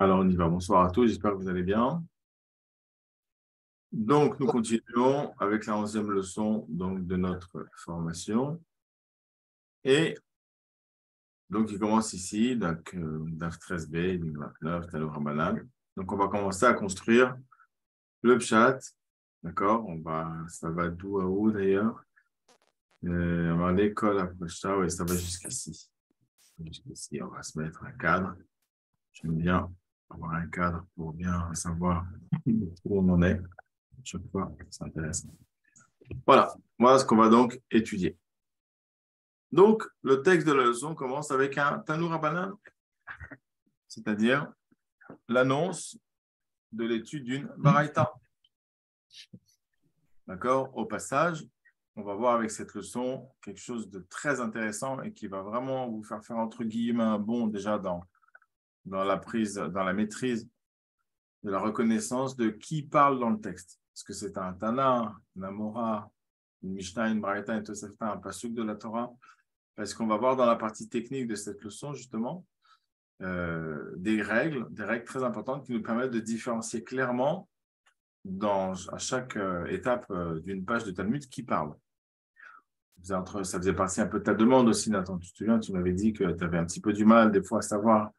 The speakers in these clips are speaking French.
Alors, on y va. Bonsoir à tous, j'espère que vous allez bien. Donc, nous continuons avec la 11e leçon donc, de notre formation. Et donc, il commence ici, donc, DAF 13b, ligne 29, Tanoura Rabbanan. Donc, on va commencer à construire le pshat. D'accord? Ça va d'où à où d'ailleurs? On va à l'école après ça, ouais, ça va jusqu'ici. Jusqu'ici, on va se mettre un cadre. J'aime bien avoir un cadre pour bien savoir où on en est. Chaque fois, c'est intéressant. Voilà ce qu'on va donc étudier. Donc, le texte de la leçon commence avec un Tanoura Rabbanan, c'est-à-dire l'annonce de l'étude d'une Baraita. D'accord? Au passage, on va voir avec cette leçon quelque chose de très intéressant et qui va vraiment vous faire entre guillemets un bond déjà dans la maîtrise de la reconnaissance de qui parle dans le texte. Est-ce que c'est un Tana, un Amora, une Mishnah, une Baraita, une Tosefta, un Pasuk de la Torah? Parce qu'on va voir dans la partie technique de cette leçon, justement, des règles très importantes qui nous permettent de différencier clairement à chaque étape d'une page de Talmud qui parle. Ça faisait partie un peu de ta demande aussi, Nathan. Tu te souviens, tu m'avais dit que tu avais un petit peu du mal des fois à savoir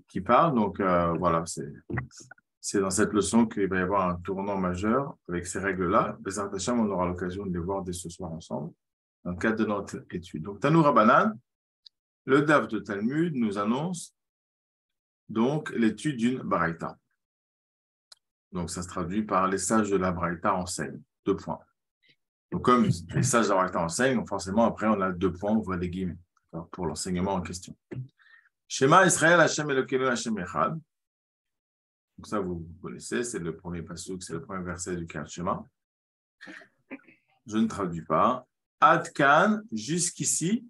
qui parle. Donc voilà, c'est dans cette leçon qu'il va y avoir un tournant majeur avec ces règles-là. Bezrat Hashem, on aura l'occasion de les voir dès ce soir ensemble dans le cadre de notre étude. Donc, Tanoura Rabbanan, le DAF de Talmud nous annonce donc l'étude d'une Baraita. Donc, ça se traduit par les sages de la Baraita enseignent. 2 points. Donc, comme les sages de la Baraita enseignent, forcément, après, on a 2 points, on voit des guillemets pour l'enseignement en question. Shema Israël, Hashem Elokeinu, Hashem Echad. Donc, ça, vous connaissez, c'est le premier pasuk, c'est le premier verset du Kriyat Shema. Je ne traduis pas. Ad Kan, jusqu'ici.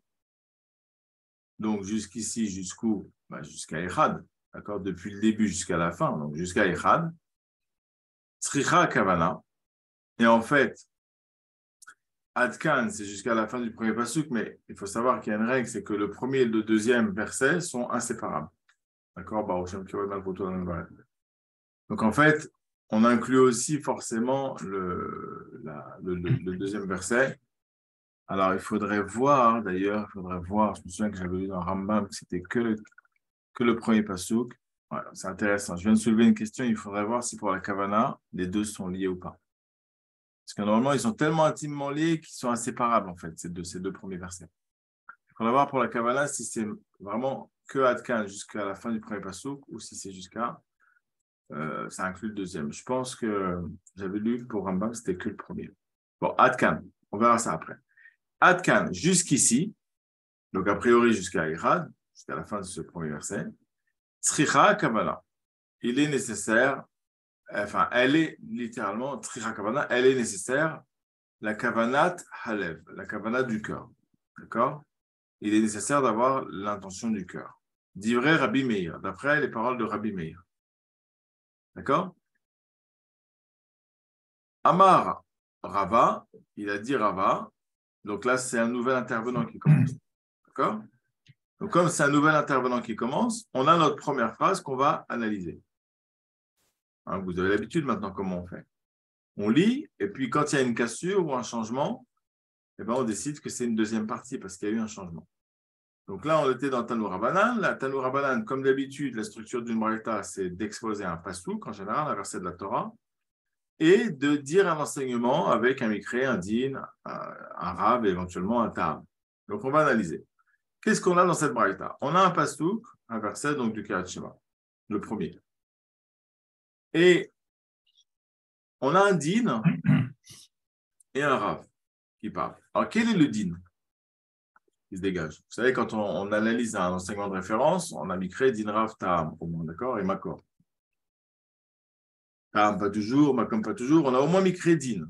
Donc, jusqu'ici, jusqu'où? Jusqu'à Echad. D'accord? Depuis le début jusqu'à la fin. Donc, jusqu'à Echad. Tzricha Kavana. Et en fait, Adkan, c'est jusqu'à la fin du premier pasuk, mais il faut savoir qu'il y a une règle, c'est que le premier et le deuxième verset sont inséparables. D'accord? Donc en fait, on inclut aussi forcément le deuxième verset. Alors il faudrait voir, d'ailleurs, je me souviens que j'avais lu dans Rambam que c'était que le premier pasuk. Voilà, c'est intéressant. Je viens de soulever une question, il faudrait voir si pour la Kavana, les deux sont liés ou pas. Parce que normalement, ils sont tellement intimement liés qu'ils sont inséparables, en fait, ces deux premiers versets. Il faudra voir pour la Kabbalah si c'est vraiment que Adkan jusqu'à la fin du premier passouk ou si c'est ça inclut le deuxième. Je pense que j'avais lu pour Rambam, c'était que le premier. Bon, Adkan, on verra ça après. Adkan, jusqu'ici, donc a priori jusqu'à Irad, jusqu'à la fin de ce premier verset, Tzricha Kabbalah, il est nécessaire, enfin, elle est littéralement, Tzricha Kabbalah, elle est nécessaire, la kavanat halev, la kavanat du cœur. D'accord? Il est nécessaire d'avoir l'intention du cœur. Divrei Rabbi Meir, d'après les paroles de Rabbi Meir. D'accord? Amar Rava, il a dit Rava. Donc là, c'est un nouvel intervenant qui commence. D'accord? Donc comme c'est un nouvel intervenant qui commence, on a notre première phrase qu'on va analyser. Hein, vous avez l'habitude maintenant comment on fait. On lit, et puis quand il y a une cassure ou un changement, eh ben, on décide que c'est une deuxième partie parce qu'il y a eu un changement. Donc là, on était dans Tanoura Rabbanan. La Tanoura Rabbanan, comme d'habitude, la structure d'une braïta, c'est d'exposer un pasouk, en général, un verset de la Torah, et de dire un enseignement avec un mikré, un din, un rab, et éventuellement un ta'am. Donc, on va analyser. Qu'est-ce qu'on a dans cette braïta? On a un pasouk, un verset donc du Kriyat Shema, le premier. Et on a un din et un rab qui parlent. Alors, quel est le din qui se dégage? Vous savez, quand on analyse un enseignement de référence, on a mikré, din, rav, ta'am, au moins, d'accord, et makor. Pas toujours, comme pas toujours, on a au moins Mikré Din.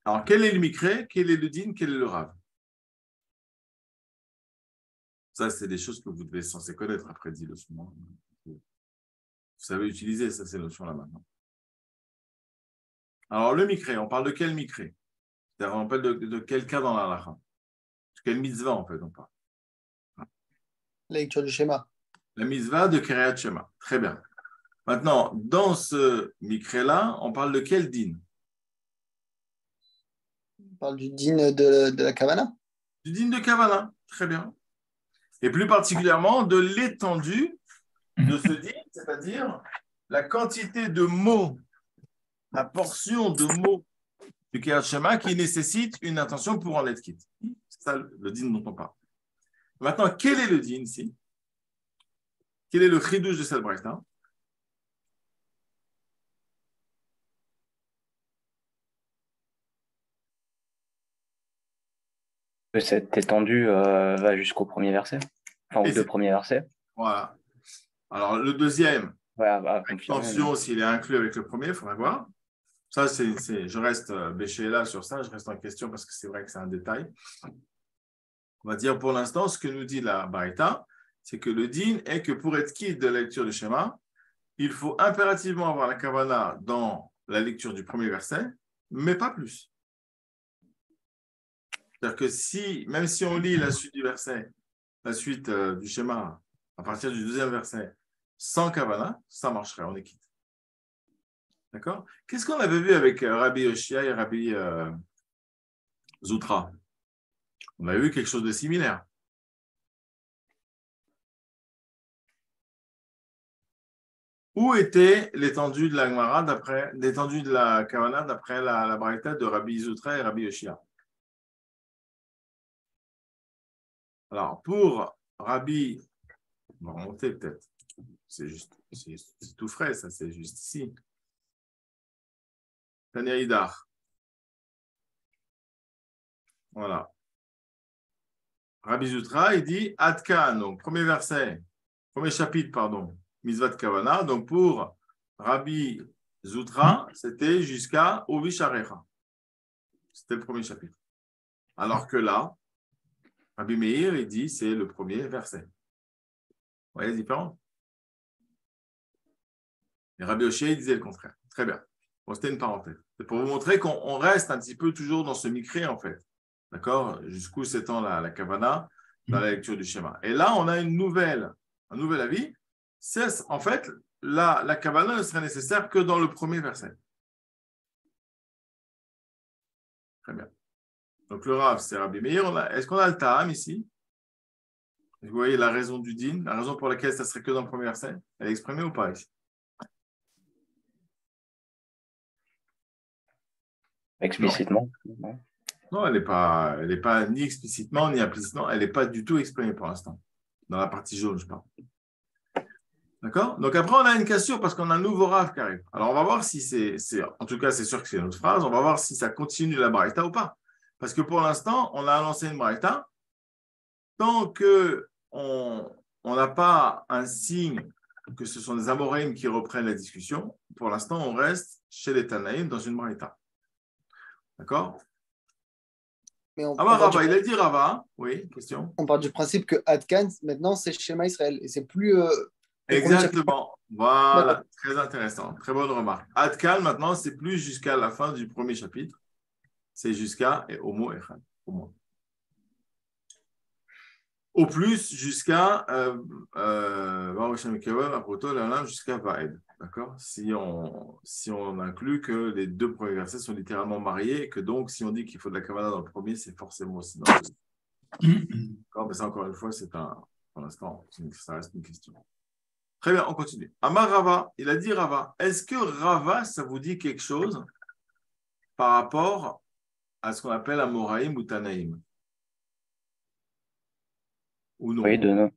Alors, quel est le Mikré, quel est le Din, quel est le Rav? Ça, c'est des choses que vous devez censé connaître après dit le souvent. Vous savez utiliser ces notions-là maintenant. Alors, le Mikré, on parle de quel Mikré? C'est-à-dire, on parle de quel cas dans la halakha? De quel mitzvah, en fait, on parle? La lecture du schéma. La mitzvah de Kriyat Shema. Très bien. Maintenant, dans ce Mikre-là, on parle de quel din? On parle du din de la Kavana. Du din de Kavanah. Très bien. Et plus particulièrement de l'étendue de ce din, c'est-à-dire la quantité de mots, la portion de mots du Kriyat Shema qui nécessite une attention pour en être quitte. C'est ça le din dont on parle. Maintenant, quel est le din ici? Quel est le chidouche de cette braïta? Que cette étendue va jusqu'au premier verset, enfin aux deux premiers versets. Voilà. Alors, le deuxième, Voilà, attention, s'il est inclus avec le premier, il faudra voir. Ça, je reste béché là sur ça, je reste en question parce que c'est vrai que c'est un détail. On va dire pour l'instant, ce que nous dit la Baraita, c'est que le din est que pour être quitte de la lecture du schéma, il faut impérativement avoir la kavana dans la lecture du premier verset, mais pas plus. C'est-à-dire que même si on lit la suite du verset, la suite du schéma, à partir du deuxième verset, sans kavana, ça marcherait, on est quitte. D'accord? Qu'est-ce qu'on avait vu avec Rabbi Yoshia et Rabbi Zoutra? On avait vu quelque chose de similaire. Où était l'étendue de la Gemara l'étendue de la Kavana d'après la Braïta de Rabbi Zoutra et Rabbi Yoshia? Alors, pour Rabbi, on va remonter peut-être. C'est tout frais, ça, c'est juste ici. Tania Idar. Voilà. Rabbi Zoutra, il dit Adkan, donc premier chapitre, pardon, Mizvat Kavana. Donc pour Rabbi Zoutra, c'était jusqu'à Ovisharecha. C'était le premier chapitre. Alors que là, Rabbi Meir, il dit c'est le premier verset. Vous voyez la différence? Et Rabbi Oshé, il disait le contraire. Très bien. Bon, c'était une parenthèse. C'est pour vous montrer qu'on reste un petit peu toujours dans ce micré, en fait. D'accord? Jusqu'où s'étend la Kavana dans la lecture du schéma. Et là, on a un nouvel avis. C'est, en fait, la Kavana ne serait nécessaire que dans le premier verset. Très bien. Donc, le Rav, c'est Rabbi Meir. Est-ce qu'on a le Ta'am ici? Vous voyez la raison du din, la raison pour laquelle ça serait que dans le premier verset? Elle est exprimée ou pas ici? Explicitement. Non, elle n'est pas ni explicitement ni implicitement, elle n'est pas du tout exprimée pour l'instant. Dans la partie jaune, je parle. D'accord? Donc après, on a une cassure parce qu'on a un nouveau Rav qui arrive. Alors, on va voir si en tout cas, c'est sûr que c'est une autre phrase. On va voir si ça continue la Braïta ou pas. Parce que pour l'instant, on a annoncé une Braïta. Tant qu'on n'a pas un signe que ce sont des Amoréim qui reprennent la discussion, pour l'instant, on reste chez les Tanaïm dans une Braïta. D'accord? Mais Rava, il a dit Rava. Oui, question. On part du principe que Adkan, maintenant, c'est Shema Israël. Et c'est plus. Exactement. Voilà, très intéressant. Très bonne remarque. Adkan, maintenant, c'est plus jusqu'à la fin du premier chapitre. C'est jusqu'à Homo Echad. Au plus, jusqu'à jusqu'à Vaed. D'accord? Si on inclut que les deux premiers versets sont littéralement mariés, et que donc, si on dit qu'il faut de la Kavanah dans le premier, c'est forcément aussi dans le deuxième. D'accord? Mais ça, encore une fois, pour l'instant, ça reste une question. Très bien, on continue. Amar Rava, il a dit Rava. Est-ce que Rava, ça vous dit quelque chose par rapport à ce qu'on appelle Amoraïm ou Tanaïm? Ou non? Oui, de nom.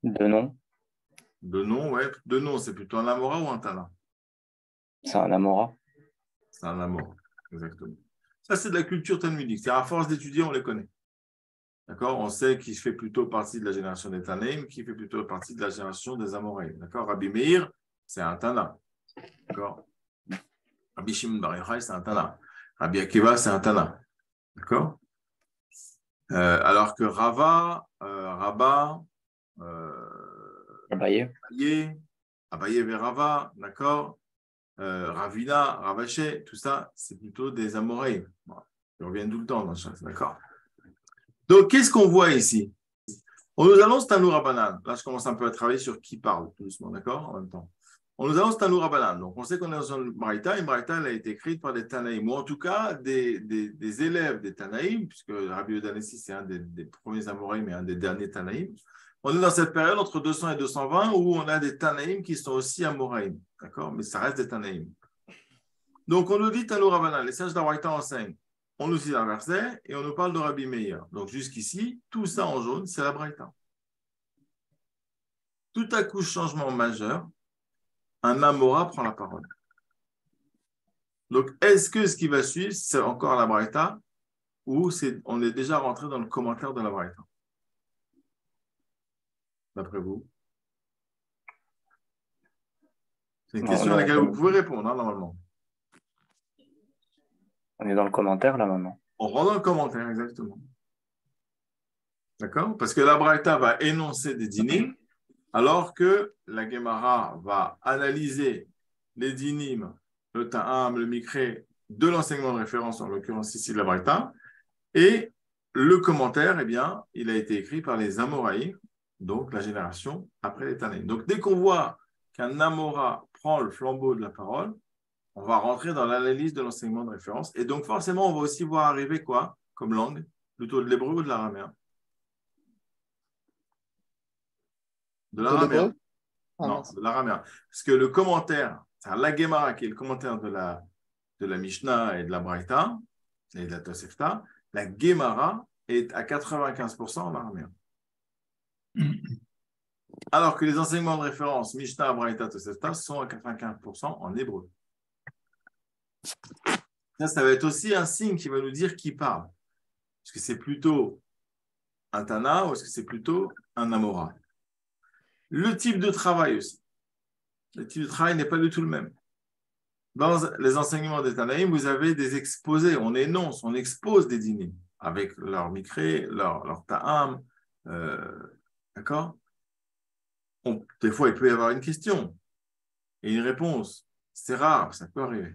De nom, ouais. De nom, c'est plutôt un Amora ou un Tana? C'est un Amora. C'est un Amora, exactement. Ça, c'est de la culture talmudique. C'est à force d'étudier, on les connaît. D'accord? On sait qui fait plutôt partie de la génération des Tanaïm, qui fait plutôt partie de la génération des Amoraïm. D'accord? Rabbi Meir, c'est un Tana. D'accord? Rabbi Shimon Bar Yochai, c'est un Tana. Rabbi Akiva, c'est un Tana. D'accord? Alors que Rava, Rabba, Abaye vers Rava, d'accord? Ravina, Ravaché, tout ça, c'est plutôt des Amoraïm. Bon, ils reviennent tout le temps dans le chat, d'accord? Donc, qu'est-ce qu'on voit ici? On nous annonce Tanour Rabanan. Là, je commence un peu à travailler sur qui parle, tout doucement, d'accord, en même temps. On nous annonce Tanour Rabanan. Donc, on sait qu'on est dans une Braïta. Une Braïta, elle a été écrite par des Tanaïm, ou en tout cas des élèves des Tanaïm, puisque Rabbi Yodanessi, c'est un des premiers Amoraïm et un des derniers Tanaïm. On est dans cette période entre 200 et 220 où on a des Tanaïm qui sont aussi Amoraïm, d'accord, mais ça reste des Tanaïm. Donc, on nous dit Tanour Rabanan. Les sages de la Braïta enseignent. On nous cite un verset et on nous parle de Rabbi Meir. Donc, jusqu'ici, tout ça en jaune, c'est la Braïta. Tout à coup, changement majeur, un Amora prend la parole. Donc, est-ce que ce qui va suivre, c'est encore la Braïta ou on est déjà rentré dans le commentaire de la Braïta? D'après vous? C'est une question à laquelle vous pouvez répondre, hein, normalement. On est dans le commentaire, là, maintenant. On rentre dans le commentaire, exactement. D'accord? Parce que la Braïta va énoncer des dynimes, alors que la Gemara va analyser les dynimes, le ta'am, le mikré, de l'enseignement de référence, en l'occurrence ici de la Braïta, et le commentaire, eh bien, il a été écrit par les Amoraïm, donc la génération après les Tanaïm. Donc, dès qu'on voit qu'un Amora prend le flambeau de la parole, on va rentrer dans l'analyse de l'enseignement de référence. Et donc, forcément, on va aussi voir arriver quoi comme langue? Plutôt de l'hébreu ou de l'araméen? De l'araméen. Non, de l'araméen. Parce que le commentaire, c'est la Gemara qui est le commentaire de la Mishnah et de la Braïta et de la Tosefta. La Gemara est à 95% en araméen. Alors que les enseignements de référence Mishnah, Braïta, Tosefta sont à 95% en hébreu. Ça va être aussi un signe qui va nous dire qui parle. Est-ce que c'est plutôt un Tana ou est-ce que c'est plutôt un Amora? Le type de travail aussi. Le type de travail n'est pas du tout le même. Dans les enseignements des Tanaïm, vous avez des exposés. On énonce, on expose des dynimes avec leur mikré, leur ta'am. D'accord? Des fois, il peut y avoir une question et une réponse. C'est rare, ça peut arriver.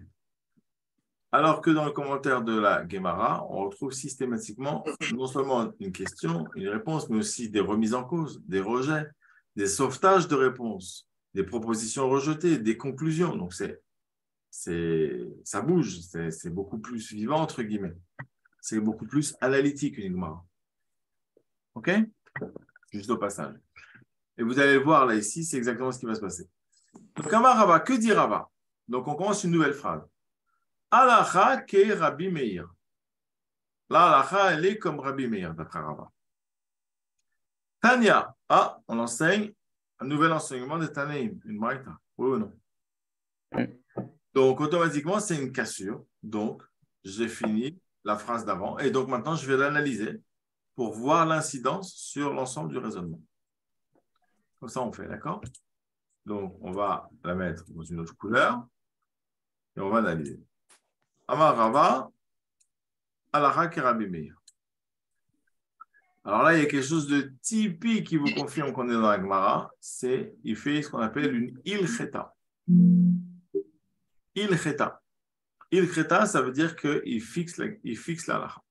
Alors que dans le commentaire de la Gemara, on retrouve systématiquement non seulement une question, une réponse, mais aussi des remises en cause, des rejets, des sauvetages de réponses, des propositions rejetées, des conclusions. Donc, ça bouge, c'est beaucoup plus vivant, entre guillemets. C'est beaucoup plus analytique, une Gemara. OK? Juste au passage. Et vous allez le voir là, ici, c'est exactement ce qui va se passer. Donc, Amar Rava, que dit Rava? Donc, on commence une nouvelle phrase. Alacha ke Rabbi Meir. Là, Alacha, elle est comme Rabbi Meir, d'après Rava. Tanya, on enseigne un nouvel enseignement de Tanaïm, une Braïta. Oui ou non? Donc, automatiquement, c'est une cassure. Donc, j'ai fini la phrase d'avant. Et donc, maintenant, je vais l'analyser pour voir l'incidence sur l'ensemble du raisonnement. Comme ça, on fait, d'accord? Donc, on va la mettre dans une autre couleur et on va analyser. Amar Rava, Alacha ke Rabbi Meir. Alors là, il y a quelque chose de typique qui vous confirme qu'on est dans la Gemara. Il fait ce qu'on appelle une ilcheta. Ilcheta. Ilcheta, ça veut dire qu'il fixe la halakha.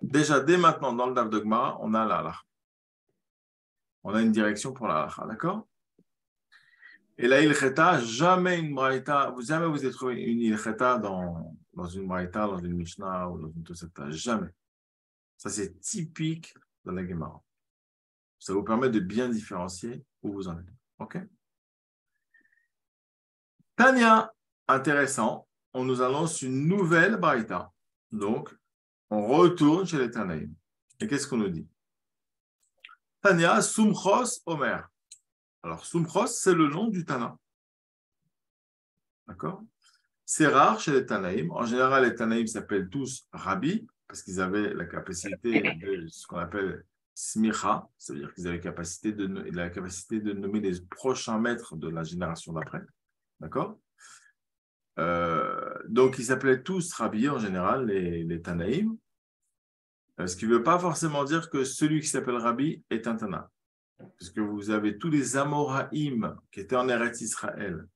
Déjà, dès maintenant, dans le daf de Gemara, on a la halakha. On a une direction pour la halakha, d'accord? Et la ilcheta, jamais une braïta, jamais vous avez trouvé une ilcheta dans une braïta, dans une Mishnah ou dans une Tosefta. Jamais. Ça, c'est typique de la Gemara. Ça vous permet de bien différencier où vous en êtes. OK? Tania, intéressant, on nous annonce une nouvelle braïta. Donc, on retourne chez les Tanaïm. Et qu'est-ce qu'on nous dit? Tania, Sumchos Omer. Alors, Sumchos, c'est le nom du Tana. D'accord? C'est rare chez les Tanaïm. En général, les Tanaïm s'appellent tous Rabbi, parce qu'ils avaient la capacité de ce qu'on appelle Smicha, c'est-à-dire qu'ils avaient la capacité de nommer les prochains maîtres de la génération d'après. D'accord? Donc, ils s'appelaient tous Rabbi en général, les Tanaïm, ce qui ne veut pas forcément dire que celui qui s'appelle Rabbi est un Tana. Parce que vous avez tous les Amoraïm qui étaient en Eretz Israël.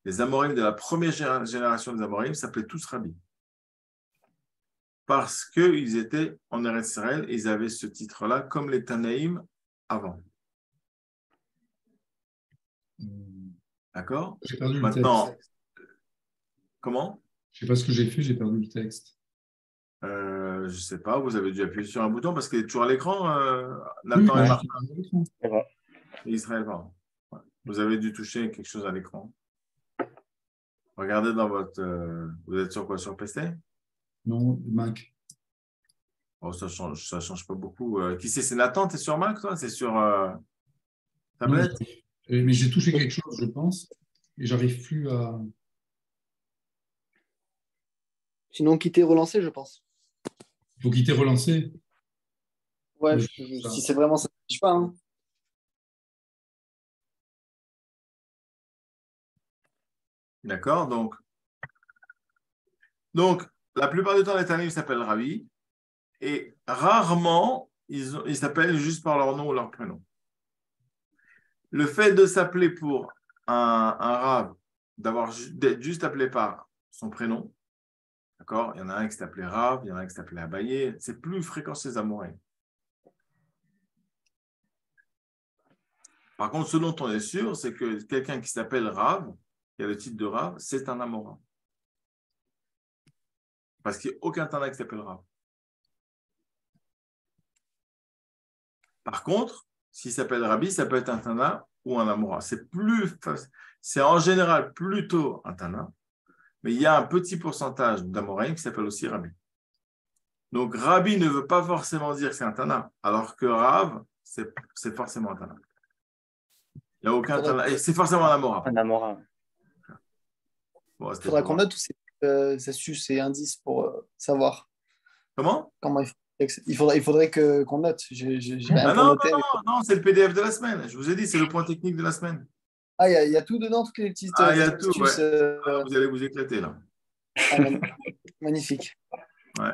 Les Amoraïm de la première génération des Amoraïm s'appelaient tous Rabbi. Parce qu'ils étaient en Eretz Israël et ils avaient ce titre-là, comme les Tanaïm avant. D'accord? J'ai perdu le Maintenant, texte. comment? Je ne sais pas ce que j'ai fait, j'ai perdu le texte. Je ne sais pas, vous avez dû appuyer sur un bouton parce qu'il est toujours à l'écran, Oui, Nathan et oui, Martin. C'est bon. Et Israël, pardon. Ouais. Vous avez dû toucher quelque chose à l'écran. Regardez dans votre... vous êtes sur quoi? Sur PC? Non, Mac. Oh, ça change pas beaucoup. Qui c'est Nathan? Tu es sur Mac, toi? C'est sur Non, tablette? mais j'ai touché quelque chose, je pense, et j'arrive plus à. Sinon, quitter, relancer, je pense. Il faut quitter relancer. Ouais, Ouais, si c'est vraiment ça, je sais pas. Hein. D'accord, donc, la plupart du temps, les Tanaïm s'appellent Ravi, et rarement, ils s'appellent juste par leur nom ou leur prénom. Le fait de s'appeler pour un Rav, d'être juste appelé par son prénom, d'accord? Il y en a un qui s'appelait Rav, il y en a un qui s'appelait Abaye, c'est plus fréquent chez les Amoraïs. Par contre, ce dont on est sûr, c'est que quelqu'un qui s'appelle Rav, qui a le titre de Rav, c'est un Amora. Parce qu'il n'y a aucun Tana qui s'appelle Rav. Par contre, s'il s'appelle Rabbi, ça peut être un Tana ou un Amora. C'est en général plutôt un Tana, mais il y a un petit pourcentage d'Amoraïm qui s'appelle aussi Rabbi. Donc, Rabbi ne veut pas forcément dire que c'est un Tana, alors que Rav, c'est forcément un Tana. Il n'y a aucun Tana. Et c'est forcément un Amora. Un Amora. Bon, Il faudra qu'on note tous ces astuces et indices pour savoir comment il faudrait qu'on note. J'ai rien pour non, noter. non, c'est le PDF de la semaine. Je vous ai dit, c'est le point technique de la semaine. Ah, il y a tout dedans, toutes les petites Il y a tout, astuces. ouais. Vous allez vous éclater, là. Magnifique. Ouais,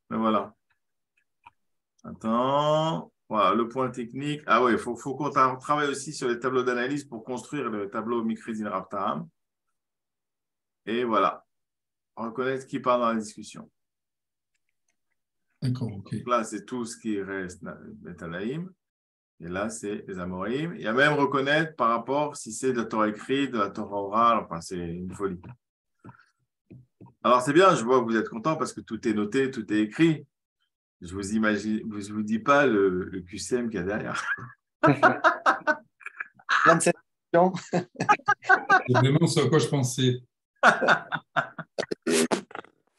mais voilà. Attends, voilà, le point technique. Ah ouais, il faut qu'on travaille aussi sur les tableaux d'analyse pour construire le tableau Mikrizin Raptam. Et voilà, reconnaître qui parle dans la discussion. D'accord, ok. Donc là, c'est tout ce qui reste les Tanaïm. Et là, c'est les Amoraïm. Il y a même reconnaître par rapport si c'est de la Torah écrite, de la Torah orale. Enfin, c'est une folie. Alors, c'est bien, je vois que vous êtes content parce que tout est noté, tout est écrit. Je vous imagine, je vous dis pas le QCM qu'il y a derrière. 27 questions. C'est vraiment ce à quoi je pensais.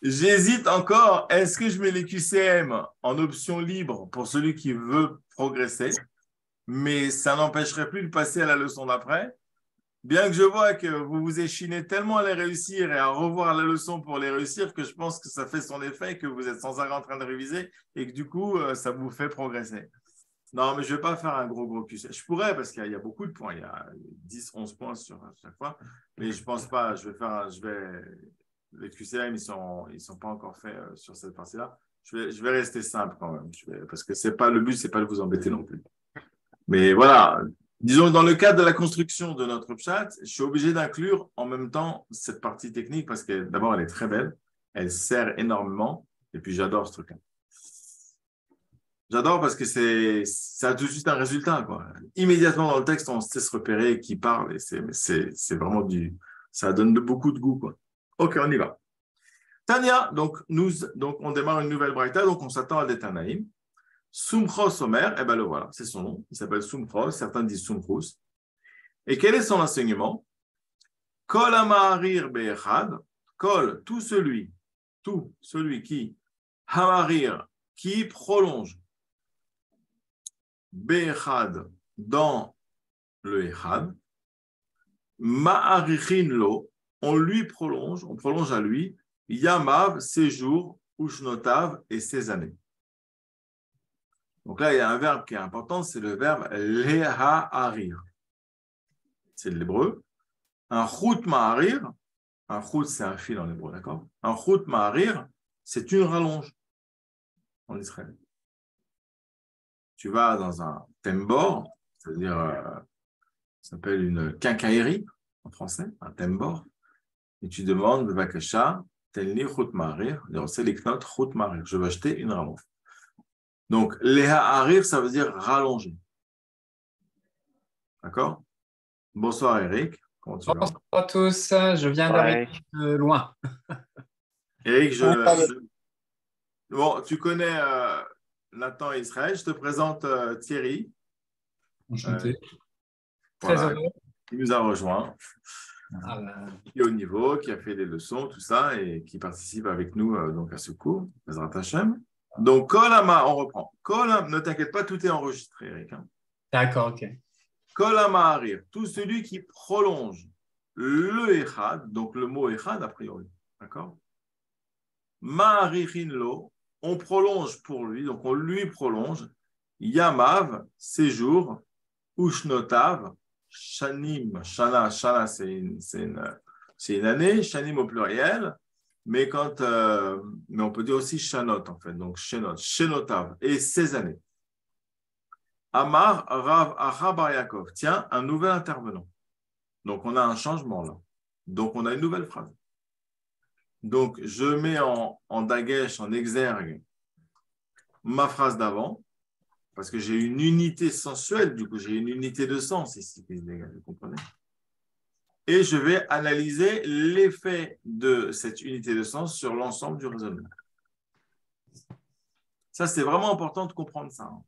J'hésite encore. Est-ce que je mets les QCM en option libre pour celui qui veut progresser, mais ça n'empêcherait plus de passer à la leçon d'après? Bien que je vois que vous vous échinez tellement à les réussir et à revoir la leçon pour les réussir que je pense que ça fait son effet, que vous êtes sans arrêt en train de réviser et que du coup, ça vous fait progresser. Non, mais je ne vais pas faire un gros QCM. Je pourrais parce qu'il y a beaucoup de points. Il y a 10, 11 points sur chaque fois. Mais je ne pense pas. Les QCM, ils sont pas encore faits sur cette partie-là. Je vais rester simple quand même. Parce que le but, ce n'est pas de vous embêter non plus. Mais voilà. Disons que dans le cadre de la construction de notre chat, je suis obligé d'inclure en même temps cette partie technique parce que d'abord, elle est très belle. Elle sert énormément. Et puis, j'adore ce truc-là. J'adore parce que ça a tout de suite un résultat, quoi. Immédiatement dans le texte, on sait se repérer qui parle et c'est vraiment ça donne beaucoup de goût, quoi. Ok, on y va. Tania, donc on démarre une nouvelle braïta, donc on s'attend à des Tanaïm. Sumchos Omer, eh ben le voilà, c'est son nom. Il s'appelle Sumchos, certains disent Sumchus. Et quel est son enseignement? Kol Hamarir Be'echad, Kol, tout celui qui Hamarir, qui prolonge Be'echad dans le Echad, Ma'arichin lo, on prolonge à lui, Yamav, ses jours, Ushnotav et ses années. Donc là, il y a un verbe qui est important, c'est le verbe Lehaharir. C'est de l'hébreu. Un Chut Ma'arir, un Chut c'est un fil en hébreu, d'accord? Un Chut Ma'arir, c'est une rallonge en Israël. Tu vas dans un tembor, c'est-à-dire, ça s'appelle une quincaillerie en français, un tembor, et tu demandes, Bevakasha, telni chut ma'arir, c'est les knotes chut ma'arir, je veux acheter une rallonge. Donc, leha harir, ça veut dire rallonger. D'accord? Bonsoir Eric. Comment tu vas? Bonsoir à tous, je viens d'arriver de loin. Eric, bon, tu connais Nathan et Israël. Je te présente Thierry. Enchanté. Très Voilà, heureux. qui nous a rejoint, Ah ben, qui est au niveau, qui a fait des leçons, tout ça, et qui participe avec nous donc à ce cours, Bezrat Hashem. Donc, Kolama, on reprend. Ne t'inquiète pas, tout est enregistré, Eric. Hein. d'accord, ok. Kolama arrive, tout celui qui prolonge le Echad, donc le mot Echad a priori, d'accord? Ma'arichin lo, on prolonge pour lui, donc on lui prolonge. Yamav, séjour, Ushnotav, Shanim, Shana, c'est une année, Shanim au pluriel, mais mais on peut dire aussi Shanot en fait, donc Shenotav, et 16 années. Amar Rav Achabar Yaakov, tiens, un nouvel intervenant. Donc on a un changement là. Donc on a une nouvelle phrase. Donc je mets en dagesh, en exergue, ma phrase d'avant, parce que j'ai une unité sensuelle, du coup j'ai une unité de sens ici, vous comprenez? Et je vais analyser l'effet de cette unité de sens sur l'ensemble du raisonnement. Ça, c'est vraiment important de comprendre ça. Hein.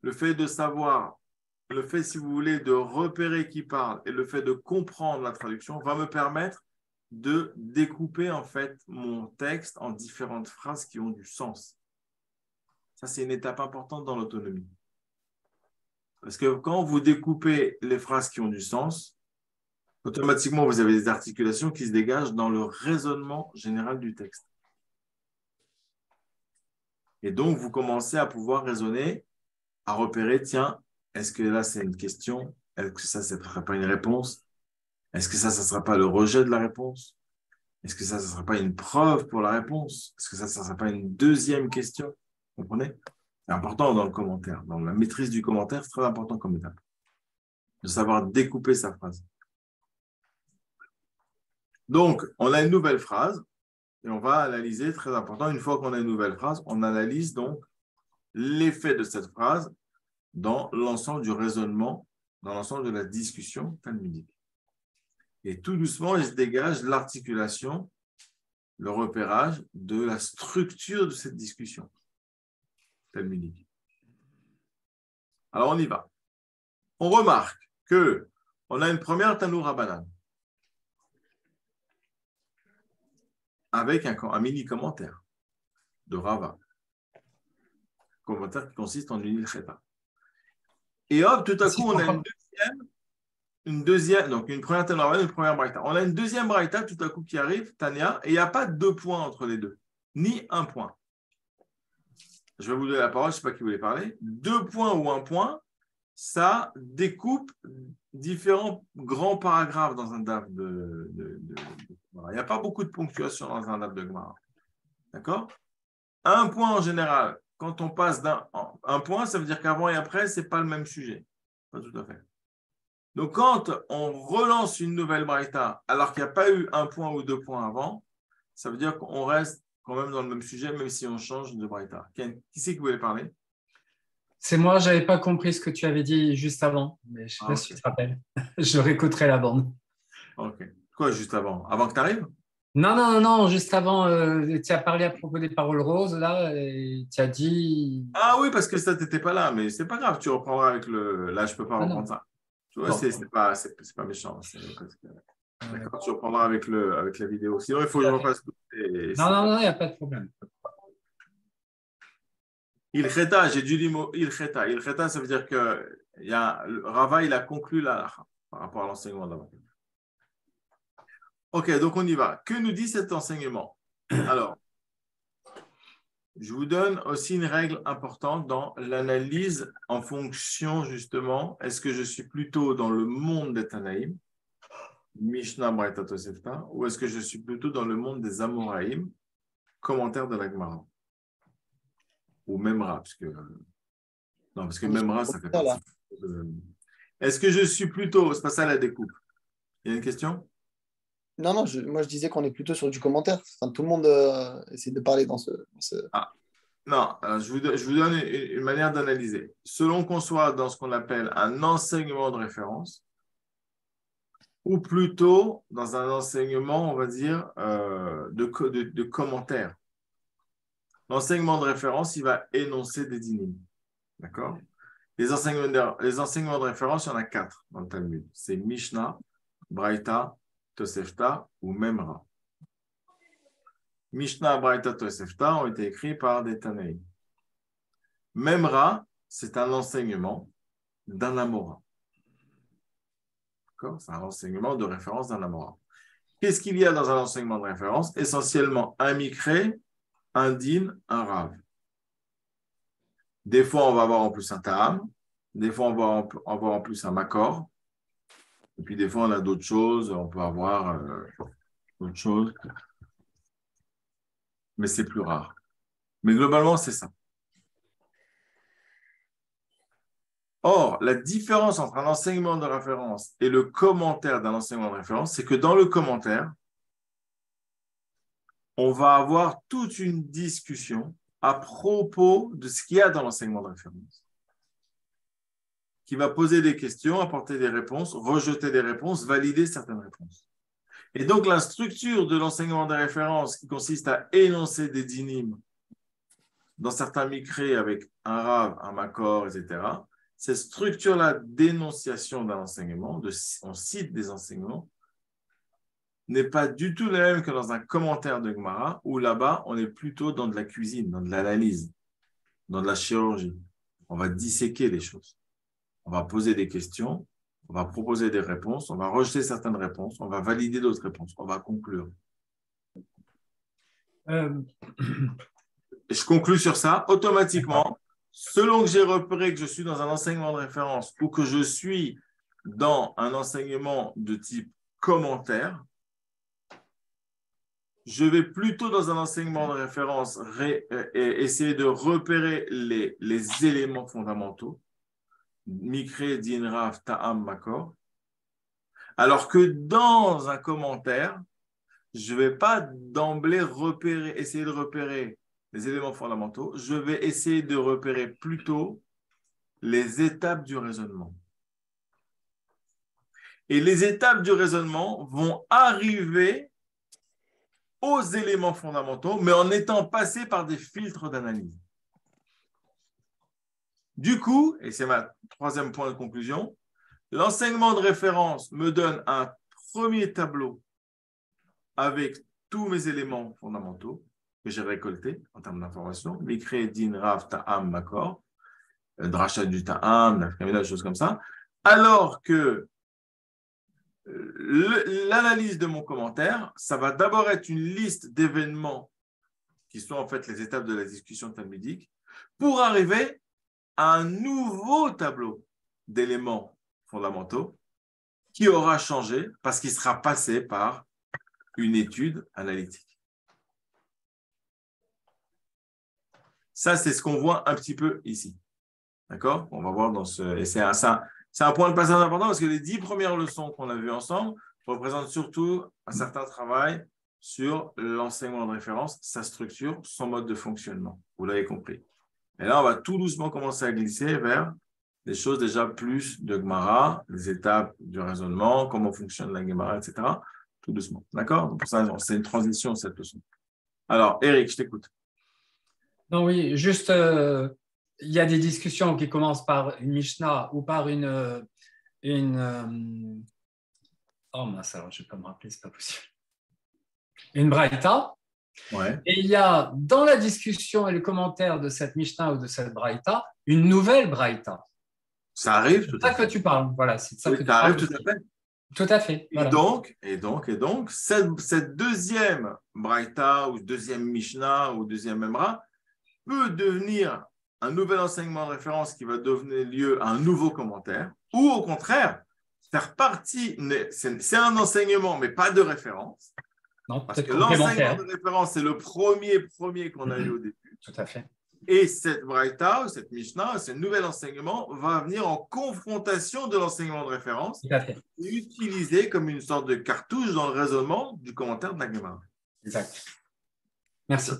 Le fait de savoir, le fait, si vous voulez, de repérer qui parle et le fait de comprendre la traduction va me permettre de découper en fait mon texte en différentes phrases qui ont du sens. Ça, c'est une étape importante dans l'autonomie. Parce que quand vous découpez les phrases qui ont du sens, automatiquement, vous avez des articulations qui se dégagent dans le raisonnement général du texte. Et donc, vous commencez à pouvoir raisonner, à repérer, tiens, est-ce que là, c'est une question? Est-ce que ça ne sera pas une réponse? Est-ce que ça ne sera pas le rejet de la réponse? Est-ce que ça ne sera pas une preuve pour la réponse? Est-ce que ça ne sera pas une deuxième question? Vous comprenez? C'est important dans le commentaire. Dans la maîtrise du commentaire, c'est très important comme étape. De savoir découper sa phrase. Donc, on a une nouvelle phrase et on va analyser, très important, une fois qu'on a une nouvelle phrase, on analyse donc l'effet de cette phrase dans l'ensemble du raisonnement, dans l'ensemble de la discussion talmudique. Et tout doucement, il se dégage l'articulation, le repérage de la structure de cette discussion talmudique. Alors, on y va. On remarque qu'on a une première Tanour Rabbanan avec un mini commentaire de Rava. Commentaire qui consiste en une ilcheta. Et hop, tout à coup, on a une deuxième, donc une première Tanour Rabbanan, une première Braïta. On a une deuxième Braïta tout à coup qui arrive, Tania, et il n'y a pas 2 points entre les deux, ni 1 point. Je vais vous donner la parole, je ne sais pas qui voulait parler. 2 points ou 1 point, ça découpe différents grands paragraphes dans un DAF il n'y a pas beaucoup de ponctuation dans un DAF de Gemara. D'accord? 1 point en général, quand on passe un point, ça veut dire qu'avant et après, ce n'est pas le même sujet. Pas tout à fait. Donc, quand on relance une nouvelle braïta, alors qu'il n'y a pas eu 1 point ou 2 points avant, ça veut dire qu'on reste quand même dans le même sujet, même si on change de braïta. Qui c'est qui voulait parler? C'est moi, je n'avais pas compris ce que tu avais dit juste avant, mais je ne sais pas si tu te rappelles. Je réécouterai la bande. Ok. Quoi, juste avant? Avant que tu arrives? Non, juste avant, tu as parlé à propos des paroles roses, là, et tu as dit… Ah oui, parce que ça, tu n'étais pas là, mais c'est pas grave, tu reprendras avec le… Là, je ne peux pas reprendre ça. Tu vois, c'est pas méchant. D'accord, tu reprendras avec la vidéo. Sinon, il faut que je refasse tout. Non, il n'y a pas de problème. Ilcheta, j'ai dû dire mot Ilcheta. Ilcheta, ça veut dire que Rava, il a conclu la par rapport à l'enseignement d'avant. Ok, donc on y va. Que nous dit cet enseignement? Alors, je vous donne aussi une règle importante dans l'analyse en fonction, justement, est-ce que je suis plutôt dans le monde des Tanaïm, Mishnah Braïta Tosefta, ou est-ce que je suis plutôt dans le monde des Amoraïm, commentaire de la Gemara? Ou Memra, parce que Memra, ça fait partie. Est-ce que je suis plutôt, c'est pas ça la découpe? Il y a une question? Non, moi je disais qu'on est plutôt sur du commentaire. Enfin, tout le monde essaie de parler dans ce… Ah. Non, alors je vous donne une manière d'analyser. Selon qu'on soit dans ce qu'on appelle un enseignement de référence, ou plutôt dans un enseignement, on va dire, de commentaires. L'enseignement de référence, il va énoncer des dynimes. D'accord? Les enseignements de référence, il y en a 4 dans le Talmud. C'est Mishnah, Braïta, Tosefta ou Memra. Mishnah, Braïta, Tosefta ont été écrits par des Tanaïs. Memra, c'est un enseignement d'un Amora. D'accord? C'est un enseignement de référence d'un Amora. Qu'est-ce qu'il y a dans un enseignement de référence? Essentiellement un Mikré, un Din, un Rav. Des fois, on va avoir en plus un Ta'am. Des fois, on va avoir en plus un Makor. Et puis, des fois, on a d'autres choses. On peut avoir d'autres choses. Mais c'est plus rare. Mais globalement, c'est ça. Or, la différence entre un enseignement de référence et le commentaire d'un enseignement de référence, c'est que dans le commentaire, on va avoir toute une discussion à propos de ce qu'il y a dans l'enseignement de référence, qui va poser des questions, apporter des réponses, rejeter des réponses, valider certaines réponses. Et donc, la structure de l'enseignement de référence qui consiste à énoncer des dynimes dans certains mikrés avec un rav, un makor, etc., cette structure-là d'énonciation d'un enseignement, on cite des enseignements, n'est pas du tout la même que dans un commentaire de Gemara, où là-bas, on est plutôt dans de la cuisine, dans de l'analyse, dans de la chirurgie. On va disséquer les choses. On va poser des questions, on va proposer des réponses, on va rejeter certaines réponses, on va valider d'autres réponses, on va conclure. Et je conclus sur ça, automatiquement, selon que j'ai repéré que je suis dans un enseignement de référence ou que je suis dans un enseignement de type commentaire, je vais plutôt dans un enseignement de référence essayer de repérer les éléments fondamentaux, Mikré, Din, Rav, Ta'am, Makor, alors que dans un commentaire, je ne vais pas d'emblée essayer de repérer les éléments fondamentaux, je vais essayer de repérer plutôt les étapes du raisonnement. Et les étapes du raisonnement vont arriver aux éléments fondamentaux, mais en étant passés par des filtres d'analyse. Du coup, et c'est ma troisième point de conclusion, l'enseignement de référence me donne un premier tableau avec tous mes éléments fondamentaux que j'ai récoltés en termes d'information, Mikré, Din, Rav, Ta'am, Makor, Drachat du Ta'am, Nafkamina, des choses comme ça, alors que l'analyse de mon commentaire, ça va d'abord être une liste d'événements qui sont en fait les étapes de la discussion talmudique pour arriver à un nouveau tableau d'éléments fondamentaux qui aura changé parce qu'il sera passé par une étude analytique. Ça, c'est ce qu'on voit un petit peu ici. D'accord? On va voir dans ce... Et c'est un point de passage important parce que les 10 premières leçons qu'on a vues ensemble représentent surtout un certain travail sur l'enseignement de référence, sa structure, son mode de fonctionnement. Vous l'avez compris. Et là, on va tout doucement commencer à glisser vers des choses déjà plus de Gemara, les étapes du raisonnement, comment fonctionne la Gemara, etc. Tout doucement. D'accord? Donc, pour ça, c'est une transition, cette leçon. Alors, Eric, je t'écoute. Non, oui, juste, il y a des discussions qui commencent par une Mishnah ou par une oh mince, alors je ne vais pas me rappeler, c'est pas possible. Une Braïta. Ouais. Et il y a dans la discussion et le commentaire de cette Mishnah ou de cette Braïta, une nouvelle Braïta. Ça arrive tout à fait. C'est ça que tu parles. Voilà, c'est ça que tu ça arrive parles. tout à fait. Tout à fait. Voilà. Et donc, cette deuxième Braïta ou deuxième Mishnah ou deuxième Memra peut devenir un nouvel enseignement de référence qui va donner lieu à un nouveau commentaire, ou au contraire, faire partie, c'est un enseignement, mais pas de référence. Non, parce que l'enseignement de référence, c'est le premier qu'on a eu au début. Tout à fait. Et cette Braïta, ou cette Mishnah, ce nouvel enseignement va venir en confrontation de l'enseignement de référence et utilisé comme une sorte de cartouche dans le raisonnement du commentaire de la Gemara. Exact. Merci.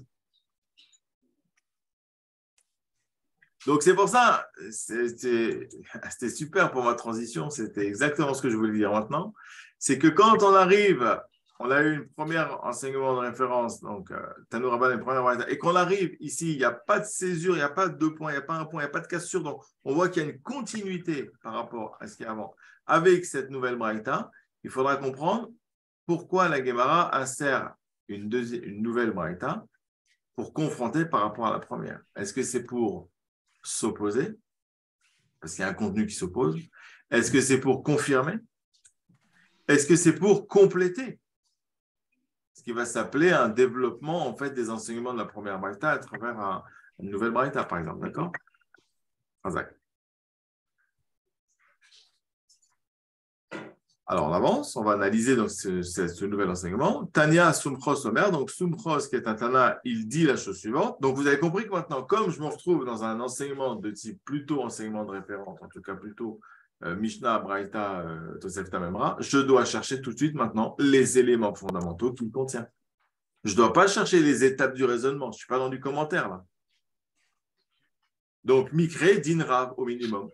Donc, c'est pour ça, c'était super pour ma transition, c'était exactement ce que je voulais dire maintenant. C'est que quand on arrive, on a eu une première enseignement de référence, donc Tanour Rabban, une première braïta, et qu'on arrive ici, il n'y a pas de césure, il n'y a pas de 2 points, il n'y a pas un point, il n'y a pas de cassure, donc on voit qu'il y a une continuité par rapport à ce qu'il y a avant. Avec cette nouvelle braïta, il faudra comprendre pourquoi la Gemara insère une nouvelle braïta pour confronter par rapport à la première. Est-ce que c'est pour s'opposer, parce qu'il y a un contenu qui s'oppose? Est-ce que c'est pour confirmer? Est-ce que c'est pour compléter? Ce qui va s'appeler un développement en fait des enseignements de la première braïta à travers une nouvelle braïta, par exemple, d'accord? Razak. Alors, on avance, on va analyser donc, ce nouvel enseignement. Tania Sumchos Omer, donc Sumchos, qui est un Tana, il dit la chose suivante. Donc, vous avez compris que maintenant, comme je me retrouve dans un enseignement de type plutôt enseignement de référence, en tout cas plutôt Mishnah, Braïta, Tosefta Memra, je dois chercher tout de suite maintenant les éléments fondamentaux qu'il contient. Je ne dois pas chercher les étapes du raisonnement, je ne suis pas dans du commentaire là. Donc, Mikre, din Rav au minimum.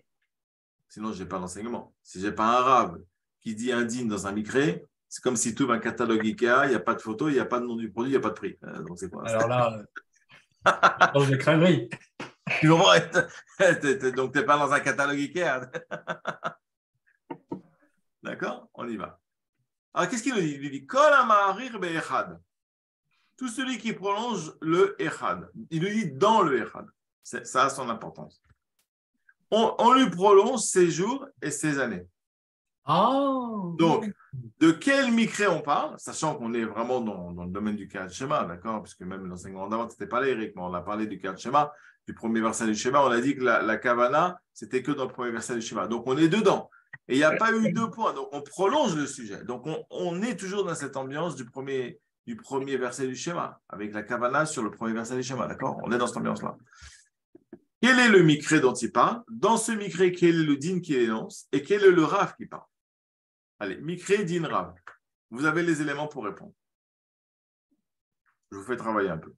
Sinon, je n'ai pas d'enseignement. Si je n'ai pas un Rav qui dit un din dans un Mikre, c'est comme si tu ouvres un catalogue Ikea, il n'y a pas de photo, il n'y a pas de nom du produit, il n'y a pas de prix. Donc, c'est quoi? Alors là, je de crèmerie. Tu comprends? Donc, tu n'es pas dans un catalogue Ikea. D'accord? On y va. Alors, qu'est-ce qu'il nous dit? Il dit Kol ha'ma'arir be'echad. Tout celui qui prolonge le echad. Il nous dit dans le echad. Ça a son importance. On lui prolonge ses jours et ses années. Oh. Donc, de quel Mikre on parle, sachant qu'on est vraiment dans le domaine du Kriyat Shema, d'accord? Parce que même l'enseignement d'avant, c'était pas là, Eric, mais on a parlé du Kriyat Shema, du premier verset du Shema. On a dit que la Kavana, c'était que dans le premier verset du Shema. Donc, on est dedans. Et il n'y a pas eu 2 points. Donc, on prolonge le sujet. Donc, on est toujours dans cette ambiance du premier verset du Shema, avec la Kavana sur le premier verset du Shema, d'accord? On est dans cette ambiance-là. Quel est le Mikre dont il parle? Dans ce Mikre, quel est le din qu'il énonce? Et quel est le Rav qui parle? Allez, Mikre, din, Rav. Vous avez les éléments pour répondre. Je vous fais travailler un peu.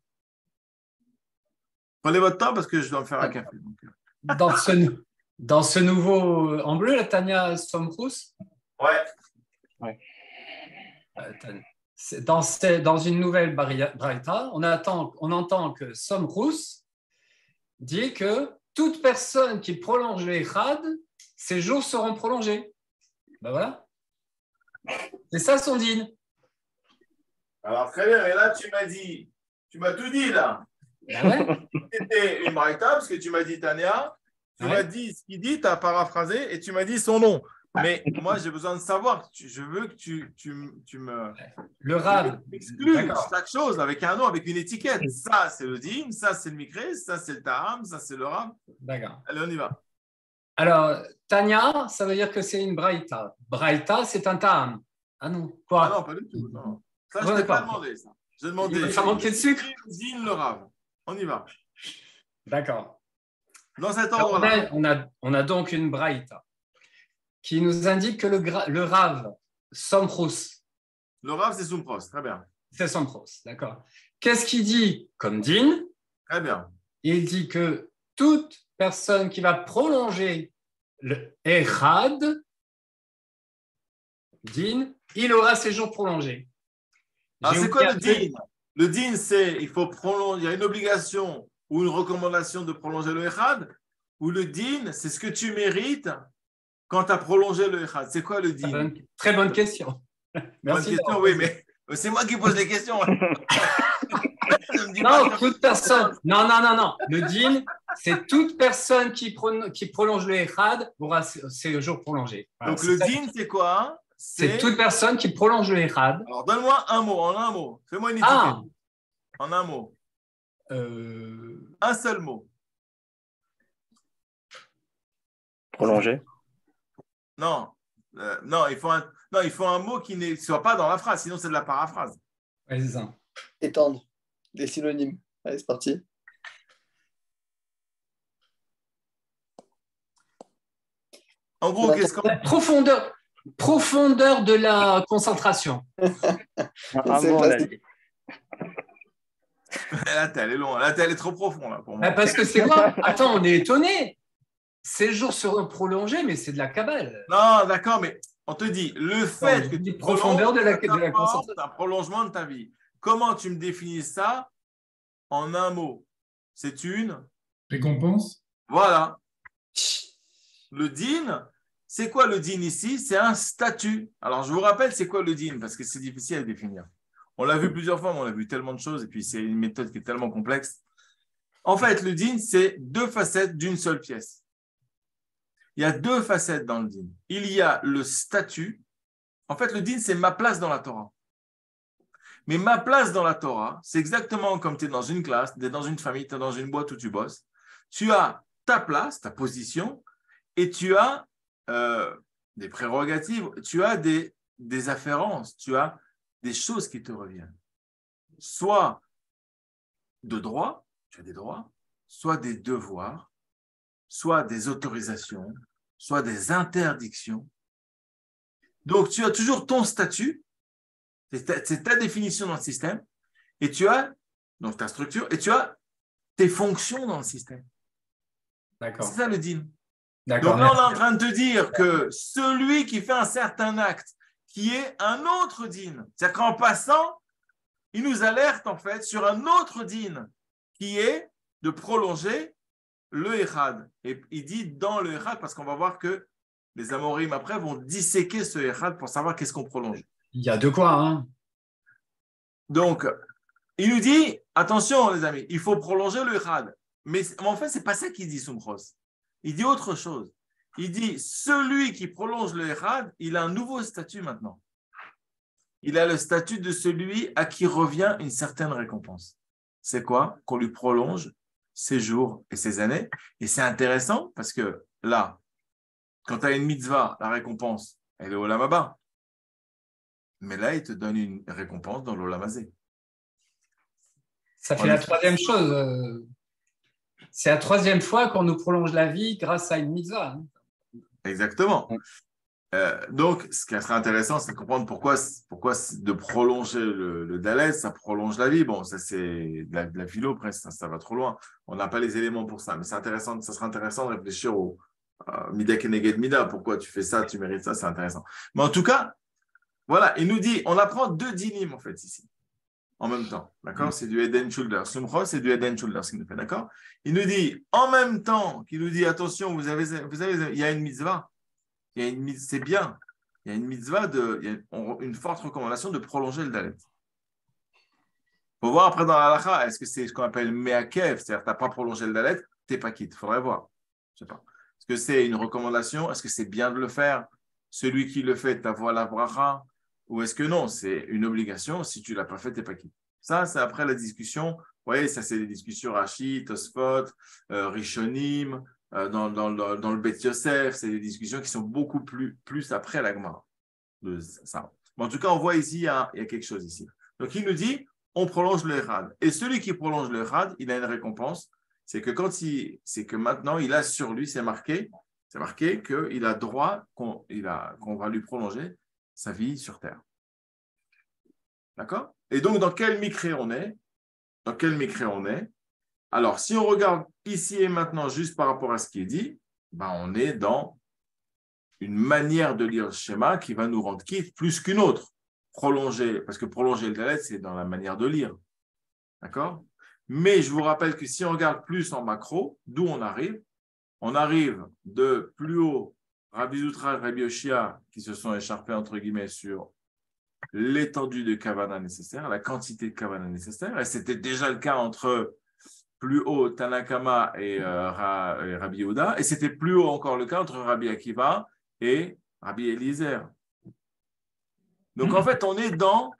Prenez votre temps parce que je dois me faire un café. Dans ce nouveau en bleu, la Tania Somrous. Ouais. Dans une nouvelle braïta, on entend que Somrous dit que toute personne qui prolonge le Echad, ses jours seront prolongés. Ben voilà. C'est ça son din. Alors, très bien. Et là, tu m'as tout dit, là. Ben ouais. C'était une braïta parce que tu m'as dit Tania, tu m'as dit ce qu'il dit, tu as paraphrasé et tu m'as dit son nom. Mais moi, j'ai besoin de savoir. Je veux que tu le Rav exclues chaque chose avec un nom, avec une étiquette. Ça, c'est le din, ça, c'est le Mikre, ça, c'est le Taham, ça, c'est le Rav. D'accord. Allez, on y va. Alors, Tania, ça veut dire que c'est une braïta. Braïta, c'est un Taham. Ah non, quoi? Ah non, pas du tout. Non. Ça, je ne t'ai pas demandé. Ça. J'ai demandé. Ça manquait de sucre. Din, le Rav. On y va. D'accord. Dans cet ordre-là. On a donc une braïta qui nous indique que le Rav, Somrous. Le Rav, c'est Somros, très bien. C'est Somros, d'accord. Qu'est-ce qu'il dit comme din? Très bien. Il dit que toute personne qui va prolonger le Echad, din, il aura ses jours prolongés. C'est quoi le din? Le din, c'est il faut prolonger, il y a une obligation ou une recommandation de prolonger le Echad, ou le din, c'est ce que tu mérites quand tu as prolongé le Echad. C'est quoi le din? Très bonne question. Merci. Bonne question, oui, mais c'est moi qui pose les questions. Non, toute personne. Non. Le din, c'est toute personne qui prolonge le Echad aura ses jours prolongés. Voilà, donc le din, c'est quoi? C'est toute personne qui prolonge le Echad. Alors donne-moi un mot, en un mot. Fais-moi une étiquette. En un mot. Un seul mot. Prolonger. Non, il faut un mot qui ne soit pas dans la phrase, sinon c'est de la paraphrase. Oui, c'est ça. Étendre. Des synonymes. Allez, c'est parti. En gros, qu'est-ce qu'on... La profondeur de la concentration. Un mot, on a dit. Là, t'es allé loin. Là, t'es allé trop profond là, pour moi. Parce que c'est quoi? Attends, on est étonné. Ces jours seront prolongés, mais c'est de la cabale. Non, d'accord, mais on te dit, le fait que tu profondeur de la prolonges concentration. un prolongement de ta vie. Comment tu me définis ça en un mot? C'est une. Récompense? Voilà. Le din, c'est quoi le din ici? C'est un statut. Alors, je vous rappelle, c'est quoi le din? Parce que c'est difficile à définir. On l'a vu plusieurs fois, mais on a vu tellement de choses, et puis c'est une méthode qui est tellement complexe. En fait, le din, c'est deux facettes d'une seule pièce. Il y a deux facettes dans le din. Il y a le statut. En fait, le din, c'est ma place dans la Torah. Mais ma place dans la Torah, c'est exactement comme tu es dans une classe, tu es dans une famille, tu es dans une boîte où tu bosses. Tu as ta place, ta position, et tu as des prérogatives, tu as des afférences, tu as des choses qui te reviennent. Soit de droit, tu as des droits, soit des devoirs, soit des autorisations, soit des interdictions. Donc, tu as toujours ton statut, c'est ta définition dans le système, et tu as donc ta structure, et tu as tes fonctions dans le système. D'accord. C'est ça le din. D'accord. Donc là, on est en train de te dire que celui qui fait un certain acte, qui est un autre din, c'est-à-dire qu'en passant, il nous alerte en fait sur un autre din, qui est de prolonger le Echad. Et il dit dans le Echad, parce qu'on va voir que les Amorim après vont disséquer ce Echad pour savoir qu'est-ce qu'on prolonge. Il y a de quoi, hein? Donc, il nous dit, attention les amis, il faut prolonger le Echad. Mais en fait, ce n'est pas ça qu'il dit Sumchos. Il dit autre chose. Il dit, celui qui prolonge le Echad, il a un nouveau statut maintenant. Il a le statut de celui à qui revient une certaine récompense. C'est quoi? Qu'on lui prolonge ses jours et ses années. Et c'est intéressant parce que là, quand tu as une mitzvah, la récompense, elle est au Olam Haba. Mais là, il te donne une récompense dans l'Olam Hazé. Ça fait la troisième chose. C'est la troisième fois qu'on nous prolonge la vie grâce à une mitzvah. Hein. Exactement. Donc, ce qui serait intéressant, c'est de comprendre pourquoi de prolonger le Dalet, ça prolonge la vie. Bon, ça c'est de la philo, presque, ça va trop loin. On n'a pas les éléments pour ça, mais c'est intéressant, ça serait intéressant de réfléchir au Mida Keneged Mida. Pourquoi tu fais ça, tu mérites ça, c'est intéressant. Mais en tout cas, voilà, il nous dit, on apprend deux dinim en fait ici, en même temps. D'accord? C'est du Eden Shoulder. Sumchos, c'est du Eden Shoulder, ce qu'il nous fait. D'accord? Il nous dit, en même temps qu'il nous dit, attention, vous avez, il y a une mitzvah. C'est bien. Il y a une mitzvah, une forte recommandation de prolonger le dalet. Il faut voir après dans la halakha, est-ce que c'est ce qu'on appelle meakev, c'est-à-dire que tu n'as pas prolongé le dalet, tu n'es pas quitte. Il faudrait voir. Je ne sais pas. Est-ce que c'est une recommandation? Est-ce que c'est bien de le faire? Celui qui le fait, t'avoue la bracha? Ou est-ce que non? C'est une obligation. Si tu ne l'as pas fait, tu n'es pas quitte. Ça, c'est après la discussion. Vous voyez, ça, c'est les discussions Rashi, Tosfot, Rishonim. Dans le Beth Yosef, c'est des discussions qui sont beaucoup plus après la Gemara. Mais en tout cas, on voit ici, il y a quelque chose ici. Donc, il nous dit, on prolonge le Echad. Et celui qui prolonge le Echad, il a une récompense. C'est que maintenant, il a sur lui, c'est marqué qu'il a droit, qu'on va lui prolonger sa vie sur terre. D'accord? Et donc, dans quel micré on est? Alors, si on regarde ici et maintenant, juste par rapport à ce qui est dit, on est dans une manière de lire le schéma qui va nous rendre quitte plus qu'une autre. Parce que prolonger le dalet, c'est dans la manière de lire. D'accord? Mais je vous rappelle que si on regarde plus en macro, d'où on arrive de plus haut, Rabbi Zutra et Rabbi Yoshia, qui se sont écharpés, entre guillemets, sur l'étendue de Kavana nécessaire, la quantité de Kavana nécessaire. Et c'était déjà le cas entre plus haut Tanakama et Rabbi Yehuda, et c'était plus haut encore le cas entre Rabbi Akiva et Rabbi Eliezer. Donc en fait, on est dans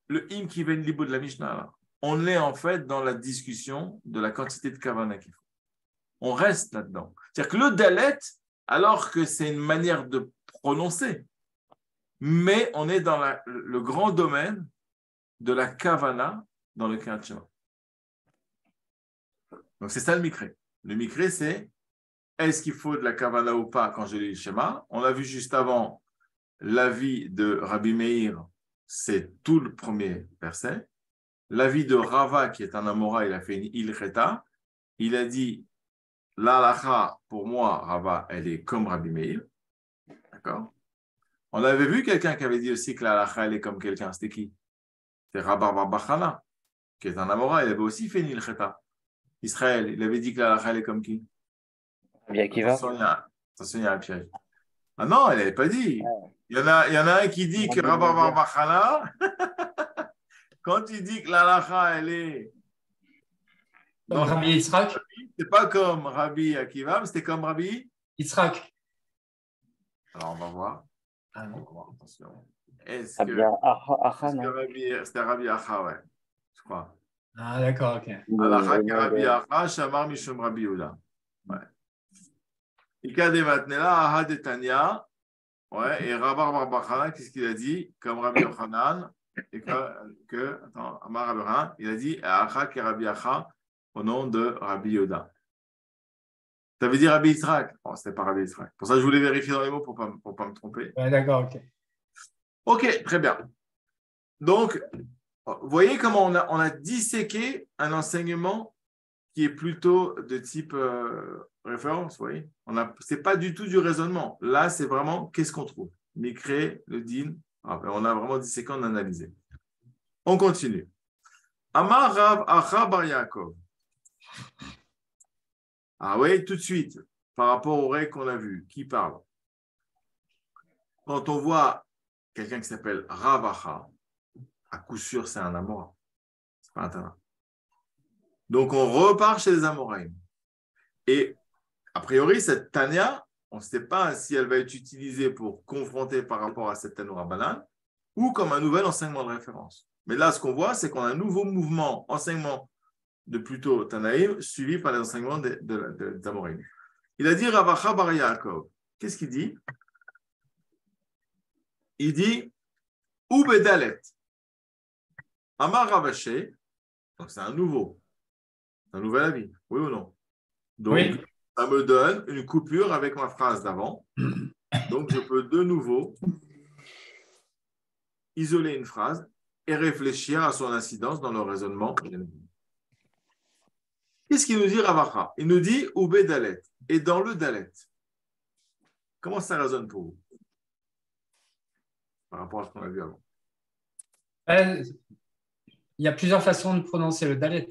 le Im Kiven Libo de la Mishnah. Là. On est en fait dans la discussion de la quantité de Kavana qu'il faut. On reste là-dedans. C'est-à-dire que le Dalet, alors que c'est une manière de prononcer, mais on est dans le grand domaine de la Kavana dans le Kriyat Shema. Donc, c'est ça le Mikré. Le Mikré, c'est est-ce qu'il faut de la Kavana ou pas quand je lis le schéma? On a vu juste avant l'avis de Rabbi Meir, c'est tout le premier verset. l'avis de Rava, qui est un Amora, il a fait une ilcheta. Il a dit, l'alacha, pour moi, Rava, elle est comme Rabbi Meir. D'accord? On avait vu quelqu'un qui avait dit aussi que l'alacha, elle est comme quelqu'un. C'était qui? C'était Rabba bar Bachana, qui est un Amora. Il avait aussi fait une ilcheta. Israël, il avait dit que l'alacha, elle est comme qui? Rabbi Akiva. Attention, il y a un piège. Ah non, il n'avait pas dit. Il y en a un qui dit que Rabba bar Bachana, quand il dit que l'alacha, elle est... Comme Rabbi Yitzhak. C'est pas comme Rabbi Akiva, mais c'était comme Rabbi Yitzhak. Alors, on va voir. Ah non. Attention. Est-ce Rabbi que Acha, non? c'était Rabbi Acha, ouais, je crois. Ah d'accord, ok. Alacha que Rabbi Acha, Shamar Mishum Rabbi Yehuda. Ouais. Ika de Matnela, Aha de Tanya. Ouais, et Rabbar bar Bachana, qu'est-ce qu'il a dit? Comme Rabbi Yochanan, et attends, Amar Rabbi Yochanan, il a dit Acha que Rabbi Acha au nom de Rabbi Yehuda. Tu avais dit Rabbi Yitzhak? Non, ce n'était pas Rabbi Yitzhak. Pour ça, je voulais vérifier dans les mots pour ne pas me tromper. Ouais, d'accord, ok. Ok, très bien. Donc, vous voyez comment on a disséqué un enseignement qui est plutôt de type référence, vous voyez. Ce n'est pas du tout du raisonnement. Là, c'est vraiment qu'est-ce qu'on trouve. Mikré, le din. On a vraiment disséqué, on a analysé. On continue. Amar Rav Acha bar Yaakov. Ah oui, tout de suite, par rapport aux règles qu'on a vues, qui parle? Quand on voit quelqu'un qui s'appelle Rav Acha, à coup sûr, c'est un Amora. C'est pas un Tana. Donc, on repart chez les Amoraïm. Et, a priori, cette Tania, on ne sait pas si elle va être utilisée pour confronter par rapport à cette Tanoura Banan ou comme un nouvel enseignement de référence. Mais là, ce qu'on voit, c'est qu'on a un nouveau mouvement, enseignement de plutôt Tanaïm, suivi par les enseignements des Amoraïm. Il a dit Rav Acha bar Yaakov. Qu'est-ce qu'il dit? Il dit Ubedalet. Amar Ravaché. Donc, c'est un nouvel avis, oui ou non? Donc, oui. Ça me donne une coupure avec ma phrase d'avant. Donc, je peux de nouveau isoler une phrase et réfléchir à son incidence dans le raisonnement. Qu'est-ce qu'il nous dit Rav Acha? Il nous dit Oubé Dalet. Et dans le Dalet, comment ça résonne pour vous par rapport à ce qu'on a vu avant? Il y a plusieurs façons de prononcer le Dalet.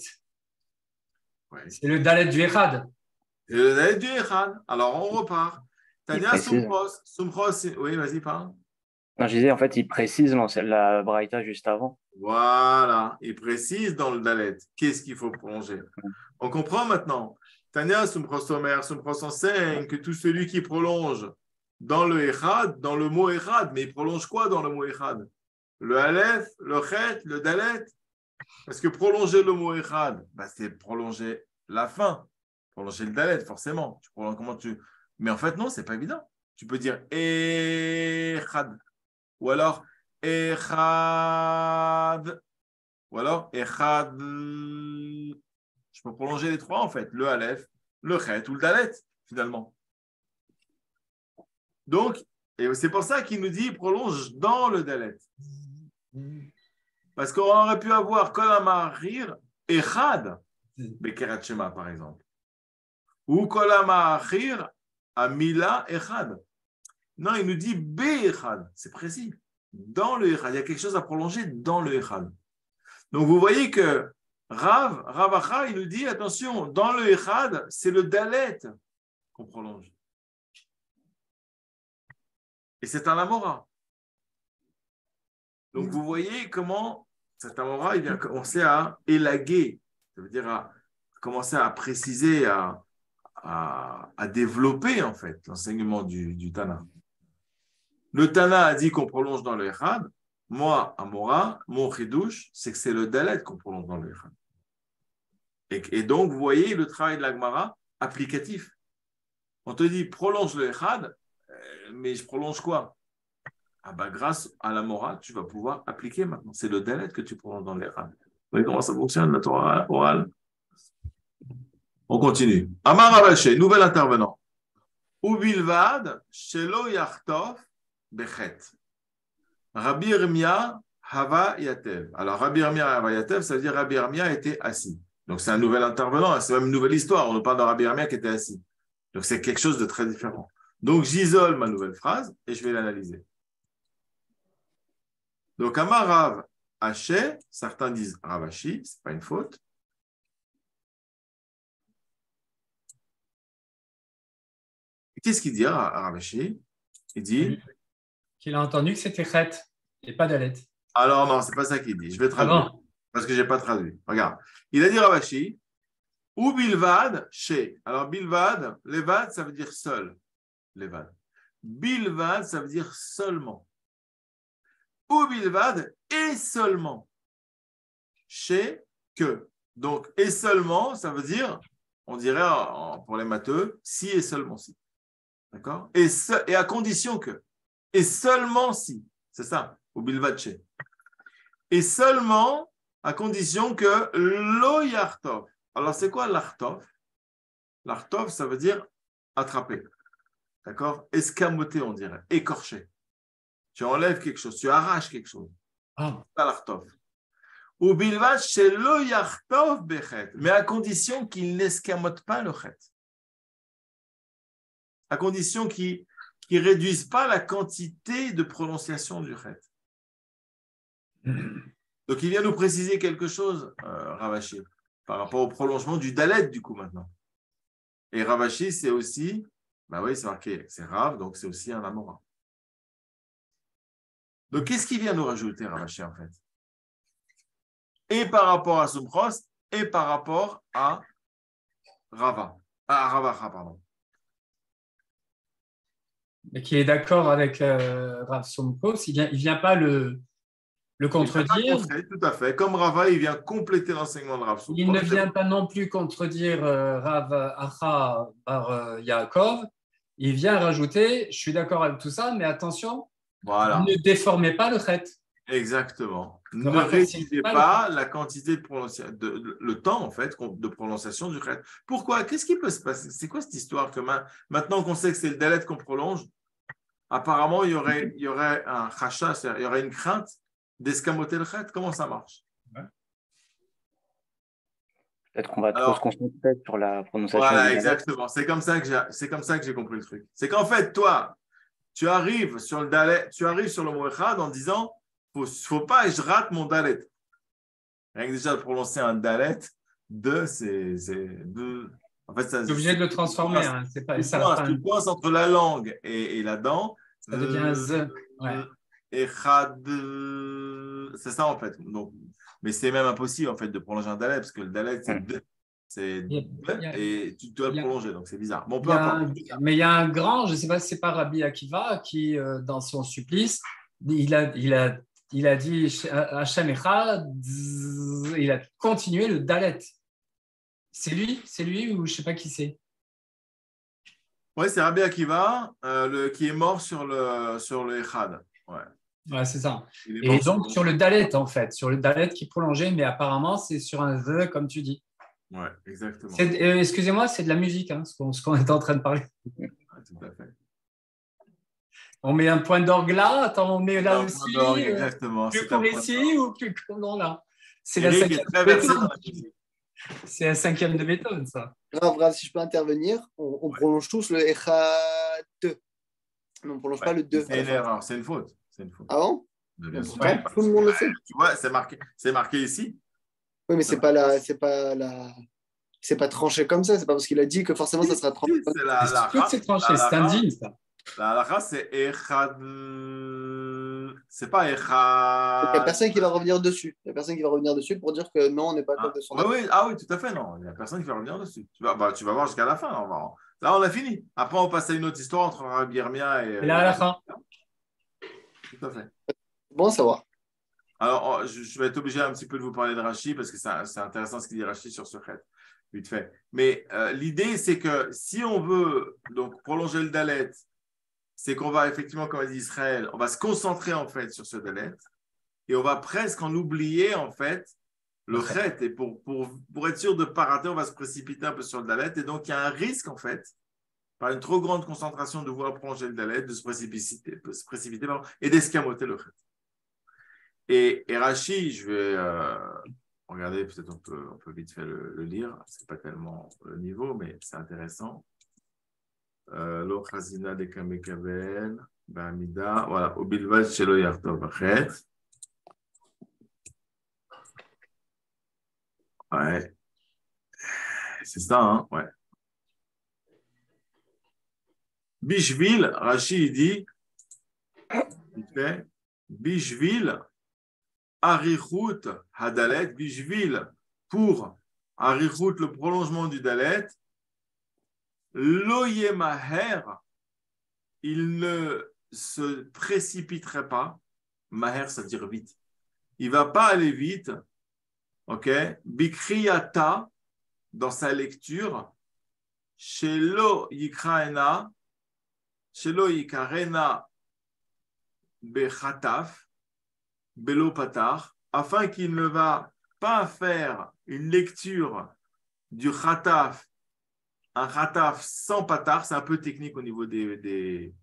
Ouais. C'est le Dalet du Echad. C'est le Dalet du Echad. Alors, on repart. Tania Sumchos. Oui, vas-y, parle. Non, je disais, en fait, il précise la Braïta juste avant. Voilà, il précise dans le Dalet qu'est-ce qu'il faut prolonger. On comprend maintenant. Tania Sumchos Omer, Sumchos enseigne que tout celui qui prolonge dans le Echad, dans le mot Echad, mais il prolonge quoi dans le mot Echad? Le Aleph, le Chet, le Dalet. Parce que prolonger le mot Echad, c'est prolonger la fin, prolonger le Dalet, forcément. Mais en fait, non, c'est pas évident. Tu peux dire Echad, ou alors Echad, ou alors Echad. Je peux prolonger les trois, en fait, le Aleph, le Chet ou le Dalet, finalement. Donc, et c'est pour ça qu'il nous dit prolonge dans le Dalet. Parce qu'on aurait pu avoir Kol HaMa'achir Echad, Bekerat Shema, par exemple. Ou Kol HaMa'achir Amila Echad. Non, il nous dit Be-Echad. C'est précis. Dans le Echad. Il y a quelque chose à prolonger dans le Echad. Donc, vous voyez que Rav Acha, il nous dit, attention, dans le Echad, c'est le Dalet qu'on prolonge. Et c'est un Amora. Donc, vous voyez comment cet Amora, il vient commencer à élaguer, ça veut dire à commencer à préciser, à développer, en fait, l'enseignement du Tana. Le Tana a dit qu'on prolonge dans le Echad. Moi, Amora, mon Chidouche, c'est que c'est le Dalet qu'on prolonge dans le Echad. Et donc, vous voyez le travail de la Gemara applicatif. On te dit, prolonge le Echad, mais je prolonge quoi? Grâce à la morale, tu vas pouvoir appliquer maintenant. C'est le Dalet que tu prolonges dans l'Echad. Vous voyez comment ça fonctionne, la Torah orale? On continue. Amar Avaché, nouvel intervenant. Ubilvad, Shelo Yachtov, Bechet. Rabbi Yirmiyah, Hava Yatev. Alors, Rabbi Irmia Hava Yatev, ça veut dire Rabbi Irmia était assis. Donc, c'est un nouvel intervenant, c'est même une nouvelle histoire. On nous parle de Rabbi Irmia qui était assis. Donc, c'est quelque chose de très différent. Donc, j'isole ma nouvelle phrase et je vais l'analyser. Donc, Amar Rav Haché, certains disent Rav Hashi, ce n'est pas une faute. Qu'est-ce qu'il dit, Rav Hashi? Il dit qu'il a entendu que c'était chet et pas dalet. alors non, c'est pas ça qu'il dit. Je vais traduire parce que je n'ai pas traduit. Regarde, il a dit Rav Hashi ou bilvad chez. Alors bilvad, levad, ça veut dire seul. Levad. Bilvad, ça veut dire seulement. Ou bilvad et seulement. Chez que. Donc et seulement, ça veut dire, on dirait pour les matheux, si et seulement si. D'accord, et à condition que. Et seulement si. C'est ça. Ou bilvad chez. Et seulement à condition que lo yartov. Alors, c'est quoi l'artov? L'artov, ça veut dire attraper. D'accord? Escamoter, on dirait. Écorcher. Tu enlèves quelque chose, tu arraches quelque chose. Ah. C'est l'artov. Ou bilvad chez lo yartov bechet. Mais à condition qu'il n'escamote pas le chet. À condition qu'il ne réduise pas la quantité de prononciation du chet. Donc, il vient nous préciser quelque chose, Rav Hashi, par rapport au prolongement du dalet, du coup, maintenant. Et Rav Hashi, c'est aussi, bah oui, c'est marqué, c'est Rav, donc c'est aussi un Amora. Donc, qu'est-ce qu'il vient nous rajouter, Rav Hashi, en fait? Et par rapport à Sumchos, et par rapport à Ravacha, pardon. Mais qui est d'accord avec Rav Sumchos, il vient pas le contredire. Tout à fait. Comme Rava, il vient compléter l'enseignement de Rav Sumchos. Il ne vient pas non plus contredire Rav Acha par Yaakov. Il vient rajouter, je suis d'accord avec tout ça, mais attention, voilà. Ne déformez pas le chet. Exactement. Ne réduisez pas la quantité de prononciation, le temps en fait de prononciation du chet. Pourquoi? Qu'est-ce qui peut se passer? C'est quoi cette histoire que maintenant qu'on sait que c'est le dalet qu'on prolonge, apparemment il y aurait un chacha, il y aurait une crainte d'escamoter le chet. Comment ça marche? Peut-être qu'on va trop se concentrer sur la prononciation. Voilà, exactement. C'est comme ça que j'ai compris le truc. C'est qu'en fait, toi, tu arrives sur le dalet, tu arrives sur le mot echad en disant faut pas que je rate mon dalet. Rien que déjà de prononcer un dalet, en fait, ça. Tu es obligé de le transformer. Hein. C'est pas, tu coinces entre la langue et la dent. Ça devient un z. Ouais. Echad. C'est ça en fait. Donc, mais c'est même impossible en fait de prolonger un dalet parce que le dalet c'est de. Et tu dois le prolonger, donc c'est bizarre. Bon, peu importe. Mais il y a un grand, je ne sais pas si c'est pas Rabbi Akiva, qui, dans son supplice, il a dit Hachem Echad, il a continué le dalet. C'est lui ou je ne sais pas qui c'est. Oui, c'est Rabbi Akiva qui est mort sur le Echad. Ouais, c'est ça. Et donc sur le dalet, en fait, sur le dalet qui est prolongé, mais apparemment, c'est sur un the, comme tu dis. Oui, exactement. Excusez-moi, c'est de la musique, hein, ce qu'on est en train de parler. Tout à fait. On met un point d'orgue là, attends, on met là aussi. Exactement. Plus court ici ou plus court non, là. C'est la cinquième de Beethoven, ça. Grave, si je peux intervenir, on prolonge tous le Echad. Mais on ne prolonge pas le 2. C'est une erreur, c'est une faute. Ah bon? Bien sûr. Tout le monde le fait. Tu vois, c'est marqué ici. Oui, mais c'est pas tranché comme ça. C'est pas parce qu'il a dit que forcément ça sera tranché. C'est tranché, c'est un dîme, ça. La halakha, c'est Echad. C'est pas Echad. Il n'y a personne qui va revenir dessus. Il y a personne qui va revenir dessus pour dire que non, on n'est pas d'accord de son avis. Oui, tout à fait, non. Il n'y a personne qui va revenir dessus. Tu vas voir jusqu'à la fin. Là, on a fini. Après, on passe à une autre histoire entre Rabbi Irmia et la halakha. Tout à fait. Bon à savoir. Alors, je vais être obligé un petit peu de vous parler de Rashi parce que c'est intéressant ce qu'il dit Rashi sur ce chet, vite fait. Mais l'idée, c'est que si on veut donc prolonger le dalet, c'est qu'on va effectivement, comme a dit Israël, on va se concentrer en fait sur ce dalet et on va presque en oublier en fait le chet. Et pour être sûr de ne pas rater, on va se précipiter un peu sur le dalet. Et donc, il y a un risque en fait, par une trop grande concentration de vouloir prolonger le dalet, de se précipiter et d'escamoter le chet. Et Rashi, je vais regarder, peut-être on peut vite fait le lire. Ce n'est pas tellement le niveau, mais c'est intéressant. Lo chazina de kamekabel, ba'amida, voilà, obilvad shelo yartov bachet. Ouais, c'est ça, hein, ouais. Bishvil, Rashi il dit, Bishvil, Arichut, Hadalet, Bishvil, pour Arichut, le prolongement du Dalet, Loyemaher, il ne se précipiterait pas, Maher, ça veut dire vite, il ne va pas aller vite, ok, Bikriyata, dans sa lecture, Shelo Yikraena, Shelo Yikarena Bechataf, Belo Patar, afin qu'il ne va pas faire une lecture du Khataf, un Khataf sans Patar, c'est un peu technique au niveau des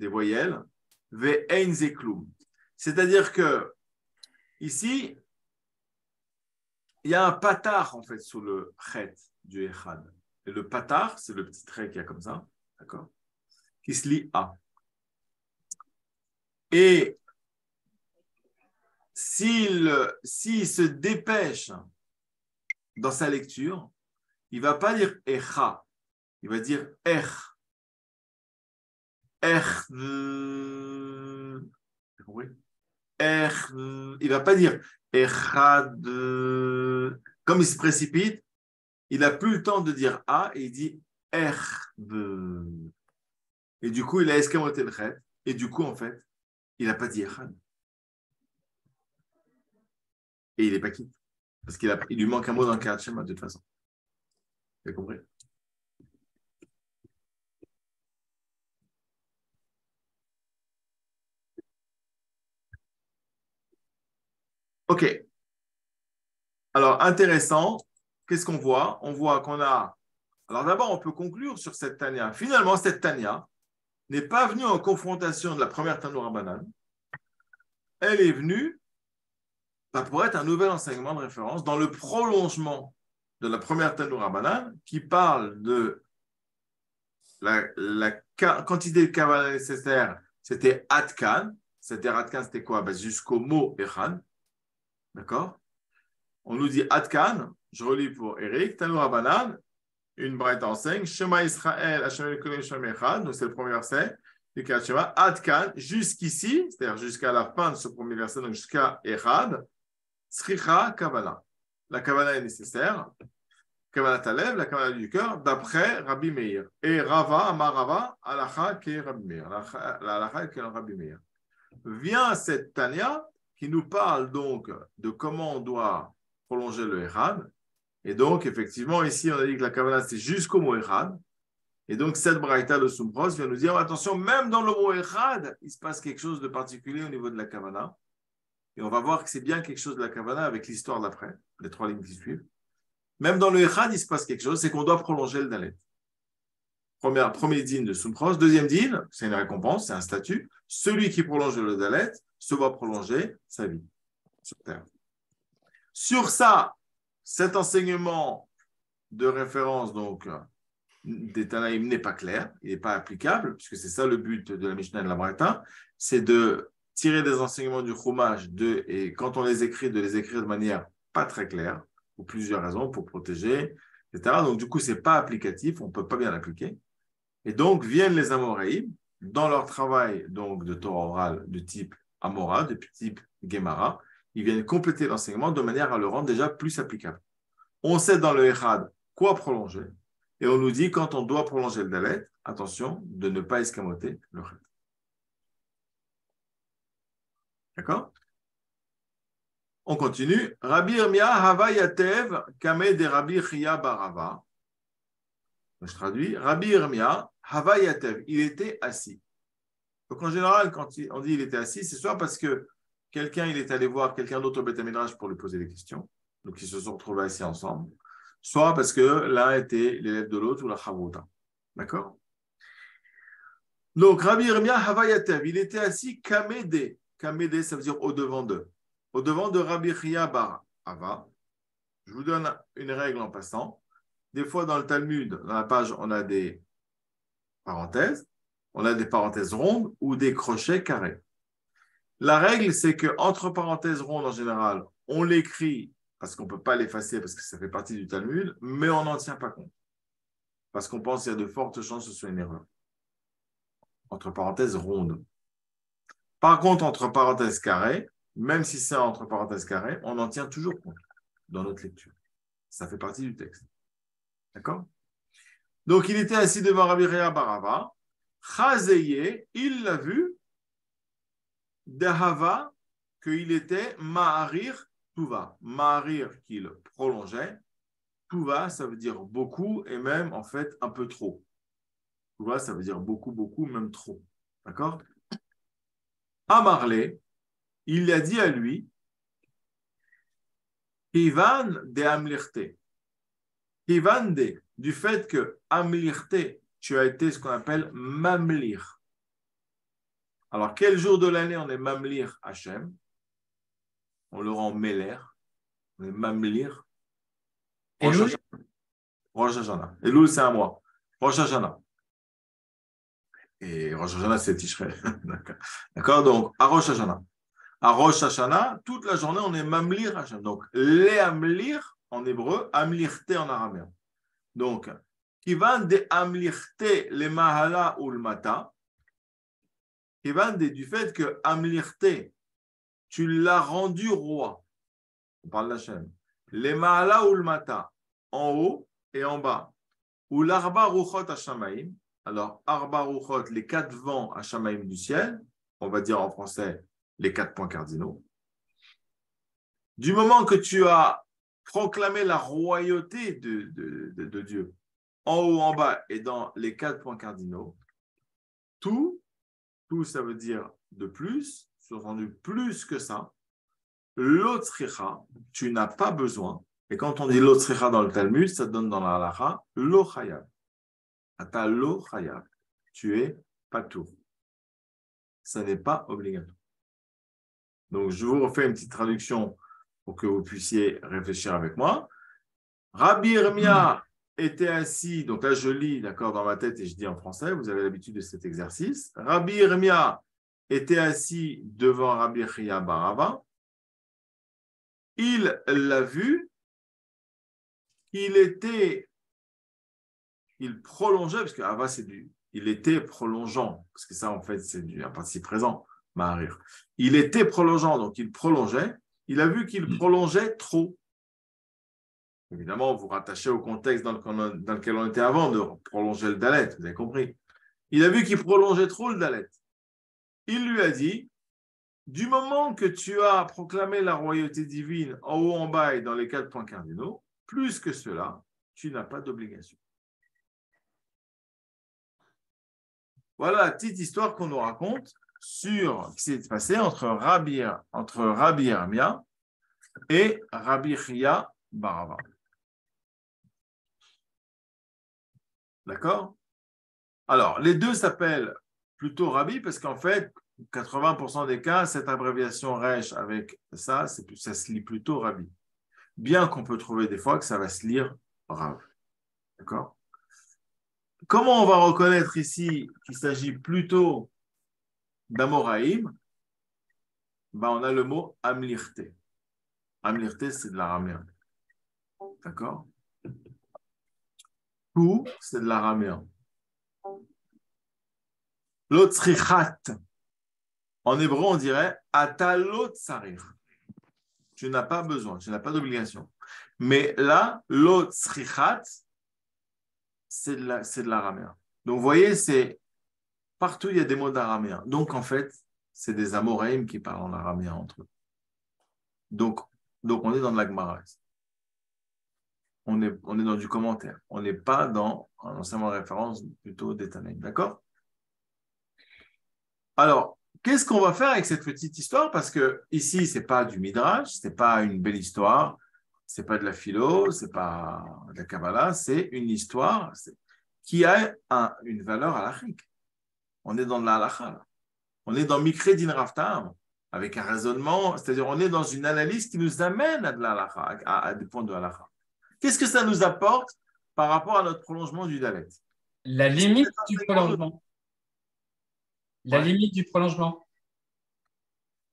voyelles, Ve'ein Zeklum. C'est-à-dire que ici, il y a un Patar en fait sous le Chet du Echad. Et le Patar, c'est le petit trait qu'il y a comme ça, d'accord, qui se lit A. Et s'il se dépêche dans sa lecture, il ne va pas dire Echa, il va dire Ech. Ech. T'as compris? Ech. Il ne va pas dire Echad. Comme il se précipite, il n'a plus le temps de dire A et il dit Ech. Et du coup, il a escamoté le Chet. Et du coup, en fait, il n'a pas dit Echad. Et il n'est pas quitte. Parce qu'il lui manque un mot dans le Kiryat Shema de toute façon. Vous avez compris? Ok. Alors, intéressant. Qu'est-ce qu'on voit? On voit qu'on a... Alors d'abord, on peut conclure sur cette Tanya. Finalement, cette Tanya n'est pas venue en confrontation de la première Tanoura Banane. Elle est venue, ça pourrait être un nouvel enseignement de référence dans le prolongement de la première Tanoura Banane qui parle de la quantité de Kabbalah nécessaire, c'était Atkan. C'est-à-dire Atkan, c'était quoi? Jusqu'au mot Echad. D'accord? On nous dit Atkan, je relis pour Eric, Tanoura Banane, une braïta enseigne, Shema Israël, Hashem Elokeinu Shem Echad, donc c'est le premier verset du Kiryat Shema, Adkan, jusqu'ici, c'est-à-dire jusqu'à la fin de ce premier verset, donc jusqu'à Echad, Sricha Kavala. La Kavala est nécessaire, Kavala Talev, la Kavala du cœur, d'après Rabbi Meir. Et Rava, Amar Rava, Alacha qui est Rabbi Meir. La Alacha qui est Rabbi Meir. Vient cette Tanya qui nous parle donc de comment on doit prolonger le Echad. Et donc, effectivement, ici, on a dit que la Kavanah, c'est jusqu'au mot Echad. Et donc, cette braïta, le Sumpros, vient nous dire, attention, même dans le mot Echad, il se passe quelque chose de particulier au niveau de la Kavanah. Et on va voir que c'est bien quelque chose de la Kavanah avec l'histoire d'après, les 3 lignes qui suivent. Même dans le Echad, il se passe quelque chose, c'est qu'on doit prolonger le Dalet. Premier dîne de Sumpros. Deuxième dîne, c'est une récompense, c'est un statut. Celui qui prolonge le Dalet se va prolonger sa vie sur Terre. Sur ça, cet enseignement de référence donc des Tanaïm n'est pas clair, il n'est pas applicable, puisque c'est ça le but de la Mishnah et de la Braïta, c'est de tirer des enseignements du Chumash et quand on les écrit, de les écrire de manière pas très claire, pour plusieurs raisons, pour protéger, etc. Donc du coup, ce n'est pas applicatif, on ne peut pas bien l'appliquer. Et donc viennent les Amoraïm dans leur travail donc, de Torah orale de type Amora, de type Gemara, ils viennent compléter l'enseignement de manière à le rendre déjà plus applicable. On sait dans le Echad quoi prolonger, et on nous dit quand on doit prolonger le Dalet, attention de ne pas escamoter le Chet. D'accord? On continue. Rabbi Irmia Hava Yatev Kame de Rabbi Chia Barava. Je traduis. Rabbi Irmia Hava Yatev, il était assis. Donc en général, quand on dit il était assis, c'est soit parce que quelqu'un il est allé voir quelqu'un d'autre au Beth Midrash pour lui poser des questions, donc ils se sont retrouvés assis ensemble, soit parce que l'un était l'élève de l'autre ou la chavruta. D'accord? Donc Rabbi Irmia Hava Yatev, il était assis kamede. Kamede, ça veut dire au-devant d'eux. Au-devant de Rabbi Chia bar Ava. Je vous donne une règle en passant. Des fois, dans le Talmud, dans la page, on a des parenthèses. On a des parenthèses rondes ou des crochets carrés. La règle, c'est qu'entre parenthèses rondes, en général, on l'écrit parce qu'on ne peut pas l'effacer parce que ça fait partie du Talmud, mais on n'en tient pas compte. Parce qu'on pense qu'il y a de fortes chances que ce soit une erreur. Entre parenthèses rondes. Par contre, entre parenthèses carrées, même si c'est entre parenthèses carrées, on en tient toujours compte dans notre lecture. Ça fait partie du texte. D'accord? Donc, il était assis devant Rabbi Chia bar Ava. Chazeye, il l'a vu, d'Ahava, qu'il était Ma'arir Tuva. Ma'arir, qu'il prolongeait. Tuva, ça veut dire beaucoup et même, en fait, un peu trop. Tuva, ça veut dire beaucoup, beaucoup, même trop. D'accord? Amarle, il a dit à lui, Kivan de Amlirte. Kivan de, du fait que Amlirte, tu as été ce qu'on appelle Mamlir. Alors, quel jour de l'année on est Mamlir Hachem? On le rend Meler. On est Mamlir. Elul. Rosh Hashanah. Elul, c'est un mois. Rosh Hashanah. Et Rosh Hashanah, c'est Tishrei. D'accord? Donc, à Rosh Hashanah. À Rosh Hashanah, toute la journée, on est Mamlir Hachem. Donc, les Amlir en hébreu, Amlirte en araméen. Donc, Kivan de Amlirte le Mahala ou le Mata. Kivan de, du fait que Amlirte, tu l'as rendu roi. On parle d'Hachem. Les Mahala ou le Mata, en haut et en bas. Ou l'Arba Ruchot Hashamaim. Alors, Arba Ruchot, les 4 vents Hashamaim du ciel, on va dire en français les 4 points cardinaux. Du moment que tu as proclamé la royauté de Dieu, en haut, en bas et dans les 4 points cardinaux, tout ça veut dire de plus, sous-entendu plus que ça, l'otzricha, tu n'as pas besoin. Et quand on dit l'otzricha dans le Talmud, ça donne dans la halacha lo chayav. Ata lo chayav. Tu es patour. Ça n'est pas obligatoire. Donc, je vous refais une petite traduction pour que vous puissiez réfléchir avec moi. Rabbi Yirmiyah était assis, donc là je lis, d'accord, dans ma tête et je dis en français, vous avez l'habitude de cet exercice. Rabbi Yirmiyah était assis devant Rabbi Chia bar Ava. Il l'a vu, il prolongeait, parce que Ava c'est il était prolongeant, parce que ça en fait c'est un participe présent, Ma'arir. Il était prolongeant, donc il prolongeait. Il a vu qu'il prolongeait trop. Évidemment, vous rattachez au contexte dans lequel on était avant de prolonger le dalet, vous avez compris. Il a vu qu'il prolongeait trop le dalet. Il lui a dit, du moment que tu as proclamé la royauté divine en haut, en bas et dans les 4 points cardinaux, plus que cela, tu n'as pas d'obligation. Voilà la petite histoire qu'on nous raconte sur ce qui s'est passé entre Rabbi Yirmiyah et Rabbi Chia bar Ava. D'accord? Alors, les deux s'appellent plutôt Rabbi parce qu'en fait, 80% des cas, cette abréviation Resh avec ça, ça se lit plutôt Rabbi. Bien qu'on peut trouver des fois que ça va se lire Rav. D'accord? Comment on va reconnaître ici qu'il s'agit plutôt d'Amoraïm? Ben, on a le mot Amlirte. Amlirte, c'est de l'araméen. D'accord? Tout, c'est de l'araméen. L'otzrichat. En hébreu, on dirait atalotsarir. Tu n'as pas besoin, tu n'as pas d'obligation. Mais là, l'otzrichat, c'est de l'araméen. Donc, vous voyez, partout, il y a des mots d'araméen. Donc, en fait, c'est des amoraïm qui parlent en araméen entre eux. Donc on est dans de la Gemara. On est dans du commentaire. On n'est pas dans un enseignement de référence plutôt d'étanaïm. D'accord? Alors, qu'est-ce qu'on va faire avec cette petite histoire? Parce que ici, ce n'est pas du Midrash, ce n'est pas une belle histoire, ce n'est pas de la philo, ce n'est pas de la Kabbalah, c'est une histoire qui a une valeur halachique. On est dans de la halakha. On est dans Mikre Din Rav Ta'am. avec un raisonnement, c'est-à-dire on est dans une analyse qui nous amène à de l'halakha, à des points de halakha. Qu'est-ce que ça nous apporte par rapport à notre prolongement du dalet? La limite du prolongement. La limite du prolongement.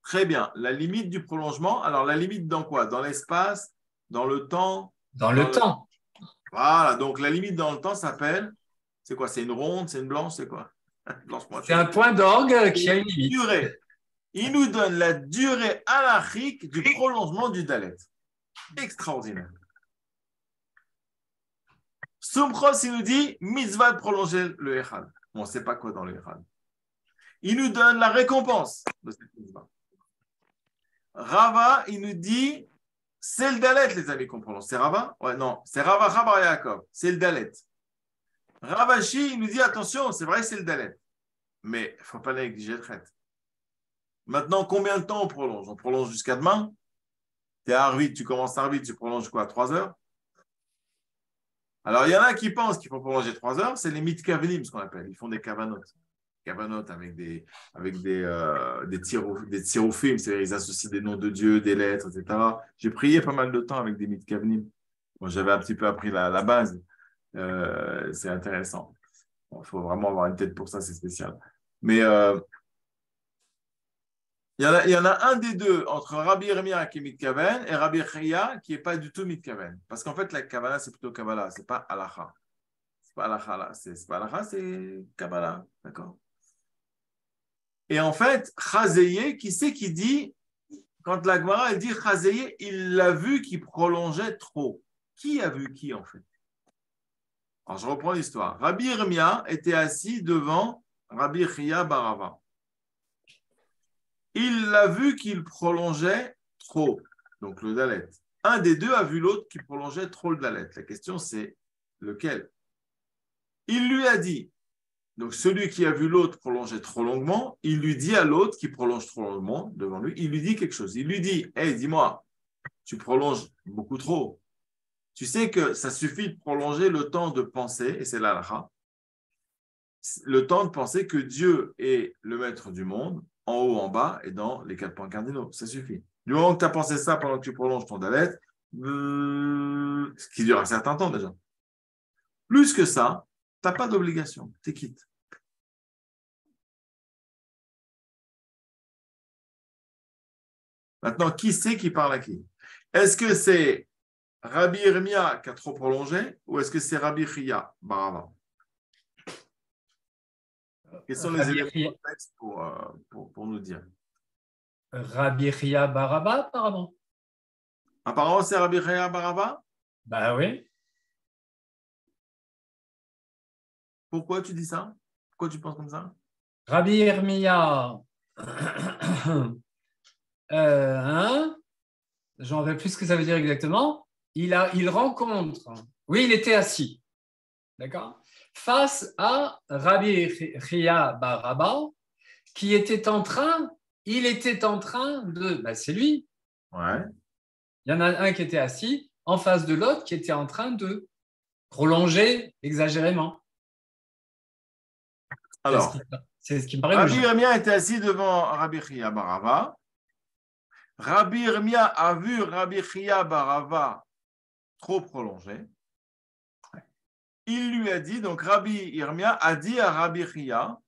Très bien. La limite du prolongement. Alors, la limite dans quoi? Dans l'espace, dans le temps? Dans le temps. Voilà. Donc, la limite dans le temps s'appelle, c'est quoi? C'est une ronde, c'est une blanche, c'est quoi? C'est un point d'orgue qui a une limite. Durée. Il nous donne la durée halachique du prolongement du dalet. Extraordinaire. Sumchos, il nous dit mitzvah de prolonger le echad. Bon, on ne sait pas quoi dans le echad. Il nous donne la récompense de cette mitzvah. Rava, il nous dit c'est le dalet, les amis, qu'on prolonge. C'est Rava? Ouais, non, c'est Rava Chabar Yaakov. C'est le dalet. Ravashi, il nous dit attention, c'est vrai que c'est le dalet. Mais il ne faut pas négliger le trait. Maintenant, combien de temps on prolonge? On prolonge jusqu'à demain? Tu es à Arvit, tu commences à Arvit, tu prolonges quoi? 3 heures? Alors, il y en a qui pensent qu'il faut prolonger 3 heures, c'est les mitkavenim, ce qu'on appelle. Ils font des kavanotes. Kavanotes avec des tiroufim, c'est-à-dire ils associent des noms de Dieu, des lettres, etc. J'ai prié pas mal de temps avec des mitkavenim. Bon, j'avais un petit peu appris la base. C'est intéressant. Il faut vraiment avoir une tête pour ça, c'est spécial. Mais il y en a un des deux entre Rabbi Yirmiyah qui est mitkaven et Rabbi Chia qui n'est pas du tout mitkaven. Parce qu'en fait, la Kabbalah, c'est plutôt Kabbalah, c'est pas halakha. C'est pas halakha là, c'est pas halakha, c'est Kabbalah. D'accord? Et en fait, Chazeye, qui c'est qui dit, quand la Gemara, elle dit Chazeye, il l'a vu qui prolongeait trop. Qui a vu qui en fait? Alors je reprends l'histoire. Rabbi Yirmiyah était assis devant Rabbi Chia Barava. Il l'a vu qu'il prolongeait trop, donc le dalet. Un des deux a vu l'autre qui prolongeait trop le dalet. La question c'est lequel? Il lui a dit, donc celui qui a vu l'autre prolonger trop longuement, il lui dit à l'autre qui prolonge trop longuement devant lui, il lui dit quelque chose. Il lui dit, hey, dis-moi, tu prolonges beaucoup trop. Tu sais que ça suffit de prolonger le temps de penser, et c'est l'halakha, le temps de penser que Dieu est le maître du monde, en haut, en bas, et dans les 4 points cardinaux. Ça suffit. Du moment que tu as pensé ça pendant que tu prolonges ton dalet, ce qui dure un certain temps déjà. Plus que ça, tu n'as pas d'obligation. Tu es quitte. Maintenant, qui c'est qui parle à qui? Est-ce que c'est Rabbi Yirmiyah qui a trop prolongé ou est-ce que c'est Rabbi Chia Barava? Quels sont les éléments de texte pour nous dire? Rabbi Chia Baraba, apparemment. Apparemment, c'est Rabbi Chia Barava? Ben oui. Pourquoi tu dis ça? Pourquoi tu penses comme ça? Rabbi Yirmiyah, j'en veux plus ce que ça veut dire exactement. Il rencontre, oui, il était assis, d'accord, face à Rabbi Chia Baraba, qui était en train, c'est lui. Ouais. Il y en a un qui était assis en face de l'autre qui était en train de prolonger exagérément. Alors, c'est ce qui me paraît Rabbi logique. Yirmiyah était assis devant Rabbi Chia Barava. Rabbi Yirmiyah a vu Rabbi Chia Barava trop prolongé. Il lui a dit, donc Rabbi Yirmiyah a dit à Rabbi Chia,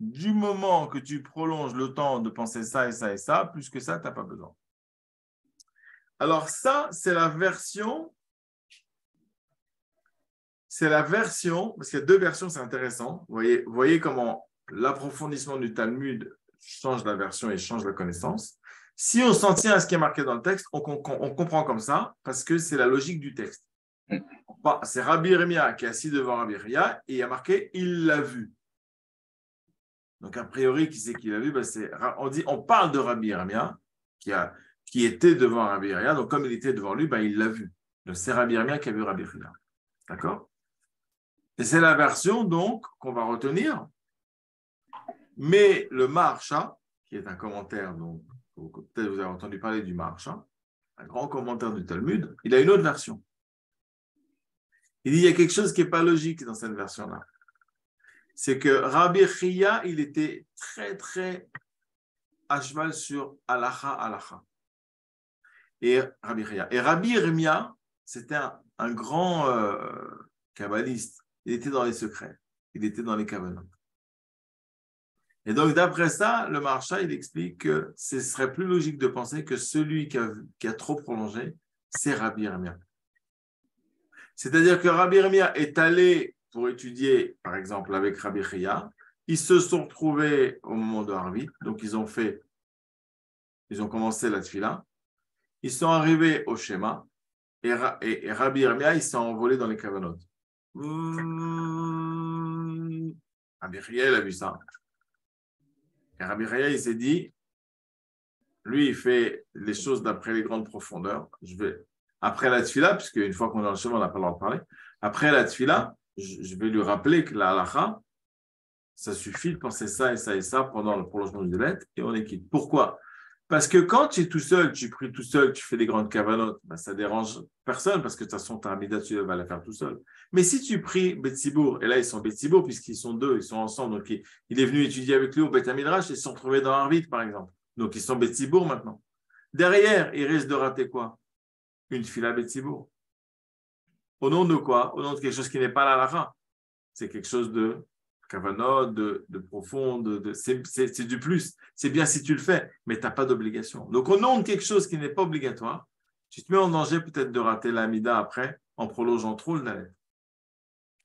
du moment que tu prolonges le temps de penser ça et ça et ça, plus que ça, tu n'as pas besoin. Alors ça, c'est la version, parce qu'il y a 2 versions, c'est intéressant. Vous voyez comment l'approfondissement du Talmud change la version et change la connaissance. Si on s'en tient à ce qui est marqué dans le texte, on comprend comme ça, parce que c'est la logique du texte. C'est Rabbi Yirmiyah qui est assis devant Rabbi Chia et il a marqué « il l'a vu ». Donc, a priori, qui c'est qui l'a vu? On parle de Rabbi Yirmiyah qui était devant Rabbi Chia. Donc, comme il était devant lui, il l'a vu. Donc, c'est Rabbi Yirmiyah qui a vu Rabbi Chia. D'accord? Et c'est la version, donc, qu'on va retenir. Mais le Maharsha, qui est un commentaire, donc, peut-être vous avez entendu parler du Maharsha, un grand commentaire du Talmud, il a une autre version. Il dit il y a quelque chose qui n'est pas logique dans cette version-là. C'est que Rabbi Chia, il était très, très à cheval sur halacha. Et Rabbi Chia. Et Rabbi Yeremia, c'était un grand kabbaliste. Il était dans les secrets. Il était dans les kavanot. Et donc, d'après ça, le Maharsha, il explique que ce serait plus logique de penser que celui qui a trop prolongé, c'est Rabbi Yeremia. C'est-à-dire que Rabbi Yeremia est allé pour étudier, par exemple, avec Rabbi Chia. Ils se sont retrouvés au moment de Harvit. Donc, ils ont commencé la tefila. Ils sont arrivés au schéma. Et Rabbi Yeremia, il s'est envolé dans les kavanot. Rabbi Chia, il a vu ça. Et Rabbi Chia, il s'est dit, lui, il fait les choses d'après les grandes profondeurs. Après la tefila, puisque une fois qu'on est dans le chemin, on n'a pas le droit de parler. Après la tefila, je vais lui rappeler que la halacha, ça suffit de penser ça et ça pendant le prolongement du lettre et on est quitte. Pourquoi? Parce que quand tu es tout seul, tu pries tout seul, tu fais des grandes cavanotes, ça dérange personne parce que de toute façon, ta amida, tu vas la faire tout seul. Mais si tu pries Betsibour, et là, ils sont Betsibour puisqu'ils sont deux, ils sont ensemble, donc il est venu étudier avec lui au Beth Midrash et ils se sont trouvés dans Harvit, par exemple. Donc, ils sont Betsibour maintenant. Derrière, il risque de rater quoi? Une fila Betsibour. Au nom de quoi? Au nom de quelque chose qui n'est pas la halacha. C'est quelque chose de kavanot, de profond, c'est du plus. C'est bien si tu le fais, mais tu n'as pas d'obligation. Donc, au nom de quelque chose qui n'est pas obligatoire, tu te mets en danger peut-être de rater l'amida après en prolongeant trop le dalet.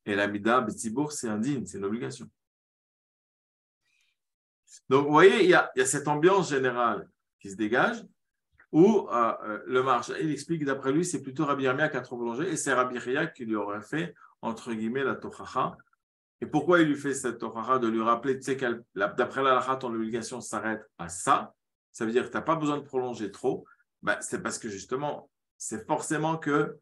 Et l'amida, Betsibour, c'est indigne, c'est une obligation. Donc, vous voyez, il y a cette ambiance générale qui se dégage où le Maharsha, il explique d'après lui, c'est plutôt Rabbi Yeremia qui a trop prolongé et c'est Rabbi Chia qui lui aurait fait, entre guillemets, la tochacha. Et pourquoi il lui fait cette tochacha? De lui rappeler, tu sais, d'après la halakha, ton obligation s'arrête à ça. Ça veut dire que tu n'as pas besoin de prolonger trop. C'est parce que justement, c'est forcément que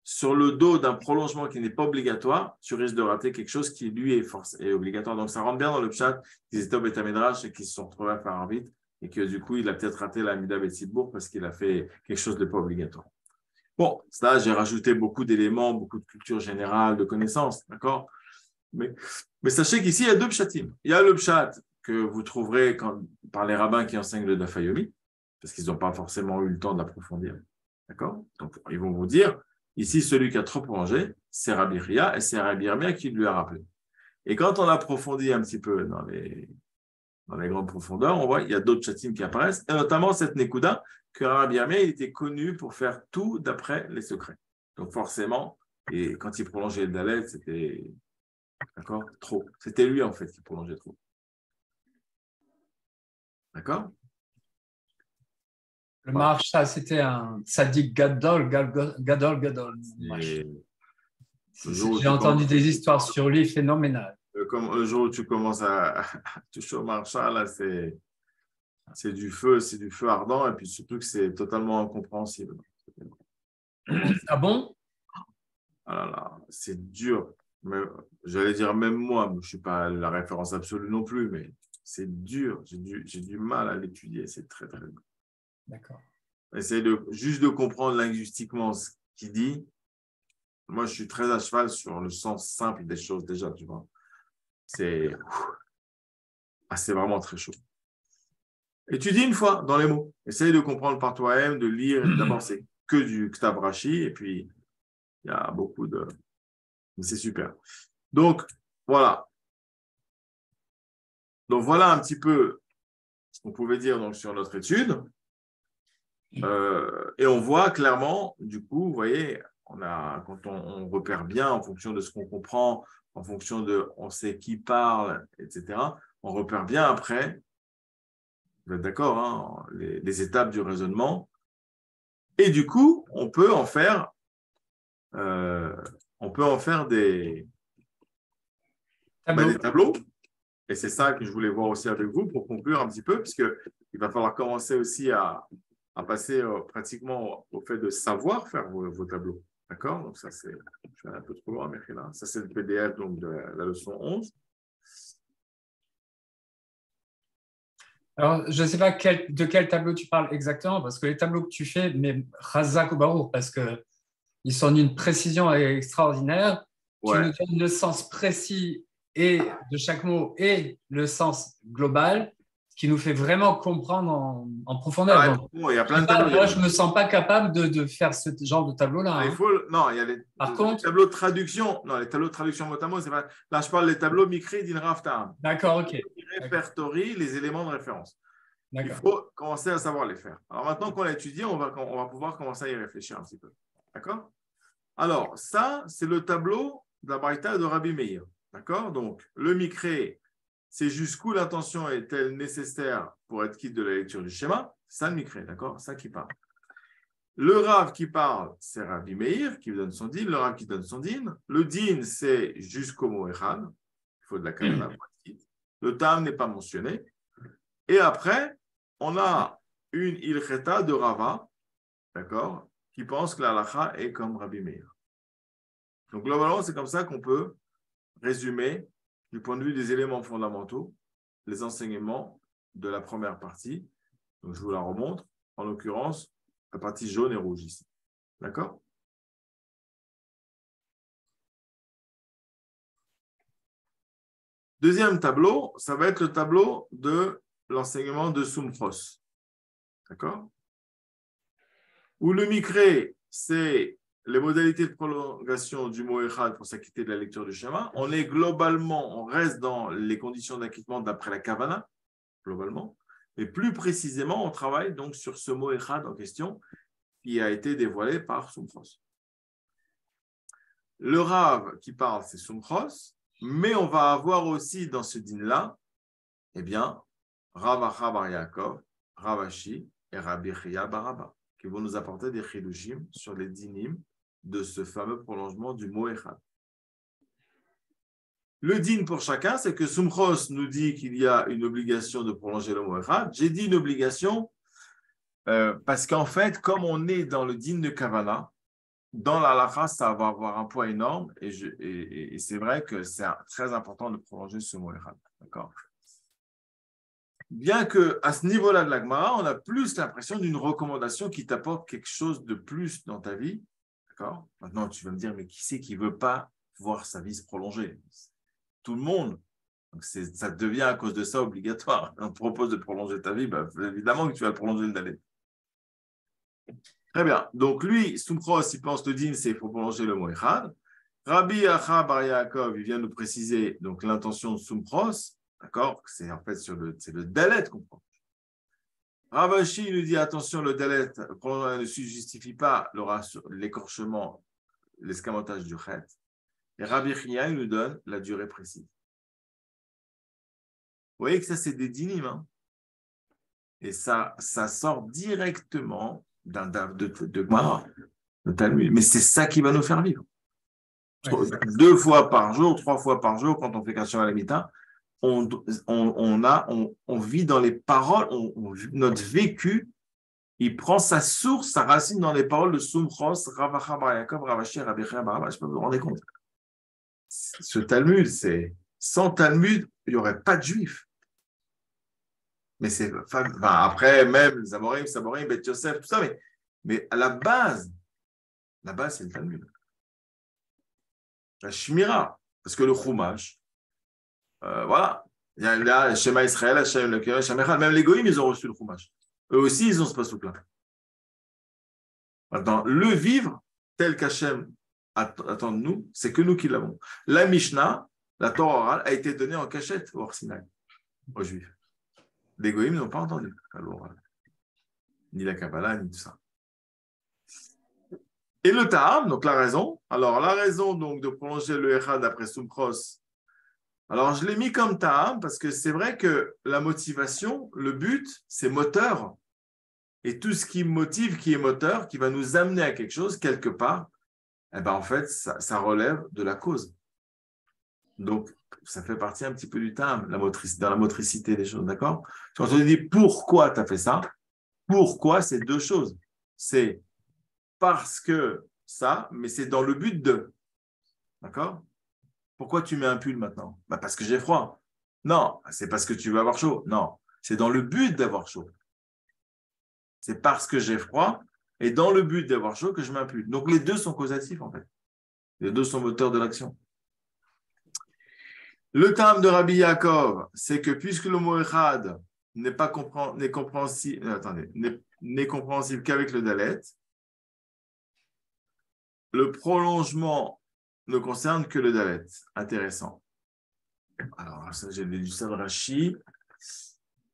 sur le dos d'un prolongement qui n'est pas obligatoire, tu risques de rater quelque chose qui, lui, est obligatoire. Donc, ça rentre bien dans le pshat qu'ils étaient au Beth Midrash et qu'ils se sont retrouvés à faire un vite et que du coup, il a peut-être raté la Mida Betsibour parce qu'il a fait quelque chose de pas obligatoire. Bon, ça, j'ai rajouté beaucoup d'éléments, beaucoup de culture générale, de connaissances, d'accord? Mais sachez qu'ici, il y a deux pshatim. Il y a le pshat que vous trouverez par les rabbins qui enseignent le Daf Yomi, parce qu'ils n'ont pas forcément eu le temps d'approfondir. D'accord? Donc, ils vont vous dire, ici, celui qui a trop prolongé, c'est Rabbi Chia et c'est Rabbi Yeremia qui lui a rappelé. Et quand on approfondit un petit peu dans les grandes profondeurs, on voit qu'il y a d'autres pshatim qui apparaissent, et notamment cette Nekuda, que Rabbi Yeremia était connu pour faire tout d'après les secrets. Donc, forcément, et quand il prolongeait le dalet, c'était... D'accord? Trop. C'était lui, en fait, qui prolongeait trop. D'accord? Le Maharsha, c'était un sadique gadol. J'ai entendu des histoires sur lui phénoménales. Comme le jour où tu commences à toucher au Maharsha, là, c'est du feu ardent, et puis surtout que c'est totalement incompréhensible. Ah bon? Ah là là, c'est dur. Mais, j'allais dire même moi, je ne suis pas la référence absolue non plus, mais c'est dur. J'ai du mal à l'étudier, c'est très très dur. D'accord. Essaye juste de comprendre linguistiquement ce qu'il dit. Moi, je suis très à cheval sur le sens simple des choses déjà, tu vois. C'est vraiment très chaud. Étudie une fois dans les mots. Essaye de comprendre par toi-même, de lire. D'abord, c'est que du Ktav Rashi, et puis il y a beaucoup de... Mais c'est super. Donc, voilà. Donc, voilà un petit peu ce qu'on pouvait dire donc, sur notre étude. Et on voit clairement, du coup, vous voyez, quand on repère bien en fonction de ce qu'on comprend, en fonction de on sait qui parle, etc., on repère bien après, vous êtes d'accord, hein, les étapes du raisonnement. Et du coup, on peut en faire des tableaux. Et c'est ça que je voulais voir aussi avec vous pour conclure un petit peu, puisqu'il va falloir commencer aussi à passer pratiquement au fait de savoir faire vos tableaux. D'accord? Donc ça, je suis un peu trop loin, mais là. Ça, c'est le PDF donc, de la leçon 11. Alors, je ne sais pas de quel tableau tu parles exactement, parce que les tableaux que tu fais, mais Razak ou Barour, parce qu'ils sont d'une précision extraordinaire. Ouais. Tu nous donnes le sens précis et de chaque mot et le sens global. qui nous fait vraiment comprendre en profondeur. Ah, Donc, bon, il y a plein de tableaux. moi, je ne me sens pas capable de faire ce genre de tableau-là. Non, Hein. non, il y a les tableaux de traduction. Non, les tableaux de traduction mot à mot, c'est pas. Là, je parle des tableaux Mikri din Rav Ta'am. D'accord, ok. Qui répertorient les éléments de référence. Il D'accord. faut commencer à savoir les faire. Alors maintenant qu'on l'a étudié, on va pouvoir commencer à y réfléchir un petit peu. D'accord? Alors, ça, c'est le tableau de la Braïta de Rabbi Meir. D'accord? Donc, le Mikri, c'est jusqu'où l'intention est-elle nécessaire pour être quitte de la lecture du schéma. C'est ça le Mikri, d'accord? Ça qui parle. Le Rav qui parle, c'est Rabbi Meir qui donne son din. Le Rav qui donne son din. Le din, c'est jusqu'au mot Echad. Il faut de la Kavana pour être quitte. Le Tam n'est pas mentionné. Et après, on a une Ilcheta de Rava, d'accord, qui pense que la halakha est comme Rabbi Meir. Donc, globalement, c'est comme ça qu'on peut résumer, du point de vue des éléments fondamentaux, les enseignements de la première partie. Donc, je vous la remontre. En l'occurrence, la partie jaune et rouge ici. D'accord? Deuxième tableau, ça va être le tableau de l'enseignement de Sumchos. D'accord? Où le Mikre, c'est les modalités de prolongation du mot Echad pour s'acquitter de la lecture du schéma. On est globalement, on reste dans les conditions d'acquittement d'après la Kavana, globalement. Mais plus précisément, on travaille donc sur ce mot Echad en question qui a été dévoilé par Sumchos. Le Rav qui parle, c'est Sumchos, mais on va avoir aussi dans ce din-là, eh bien, Rav Acha bar Yaakov, Rav Ashi et Rabbi Chia bar Abba, qui vont nous apporter des chidushim sur les dinim de ce fameux prolongement du mot Echad. Le din pour chacun, c'est que Sumchos nous dit qu'il y a une obligation de prolonger le mot Echad. J'ai dit une obligation parce qu'en fait, comme on est dans le din de Kavana, dans la halakha, ça va avoir un poids énorme et c'est vrai que c'est très important de prolonger ce mot Echad. D'accord? Bien qu'à ce niveau-là de la Gemara, on a plus l'impression d'une recommandation qui t'apporte quelque chose de plus dans ta vie. D'accord? Maintenant, tu vas me dire, mais qui c'est qui ne veut pas voir sa vie se prolonger? Tout le monde. Donc ça devient à cause de ça obligatoire. On te propose de prolonger ta vie, bah, évidemment que tu vas le prolonger le Dalet. Très bien. Donc lui, Sumchos, il pense le din, c'est qu'il faut prolonger le mot Echad. Rabbi Acha bar Yaakov, il vient nous préciser donc l'intention de Sumchos. D'accord? C'est en fait c'est le Dalet qu'on prend. Rav Ashi nous dit attention, le Dalet ne se justifie pas l'écorchement, l'escamotage du Chet. Et Rabbi Chia nous donne la durée précise. Vous voyez que ça, c'est des dinim. Hein? Et ça sort directement d'un daf de Gemara, de Talmud. Mais c'est ça qui va nous faire vivre. Ouais. 2 fois par jour, 3 fois par jour, quand on fait Kasher à la Mita, on vit dans les paroles, notre vécu, il prend sa source, sa racine dans les paroles de Sumchos, Rav Acha bar Yaakov, Rav Ashi, Rabbi Chia bar Abba. Je peux vous rendre compte. Ce Talmud, sans Talmud, il n'y aurait pas de juifs. Mais c'est après, même Zamorim, Saborim, Beth Yosef, tout ça, mais à la base, c'est le Talmud. La Shmira, parce que le Chumash, voilà, il y a là, Shema Israël, Hashem le Hashem Echad, même les Goïms, ils ont reçu le Chumash. Eux aussi, ils ont ce passouk-là. Maintenant, le vivre tel qu'Hachem attend de nous, c'est que nous qui l'avons. La Mishnah, la Torah orale, a été donnée en cachette au Har Sinaï, aux Juifs. Les Goïms n'ont pas entendu à l'oral, ni la Kabbalah, ni tout ça. Et le Ta'am, donc la raison. Alors, la raison donc, de prolonger le Echad après Sumchos. Alors, je l'ai mis comme Ta'am parce que c'est vrai que la motivation, le but, c'est moteur. Et tout ce qui motive, qui est moteur, qui va nous amener à quelque chose, quelque part, eh ben, en fait, ça relève de la cause. Donc, ça fait partie un petit peu du Ta'am, dans la motricité des choses, d'accord? Quand on dit pourquoi tu as fait ça, pourquoi, c'est 2 choses. C'est parce que ça, mais c'est dans le but de. D'accord? Pourquoi tu mets un pull maintenant? Bah parce que j'ai froid. Non, c'est parce que tu veux avoir chaud. Non, c'est dans le but d'avoir chaud. C'est parce que j'ai froid et dans le but d'avoir chaud que je mets un pull. Donc les 2 sont causatifs en fait. Les 2 sont moteurs de l'action. Le terme de Rabbi Yaakov, c'est que puisque le mot Echad n'est compréhensible, attendez, n'est compréhensible qu'avec le dalet. Le prolongement ne concerne que le dalet. Intéressant. Alors, ça, j'ai lu ça de Rashi.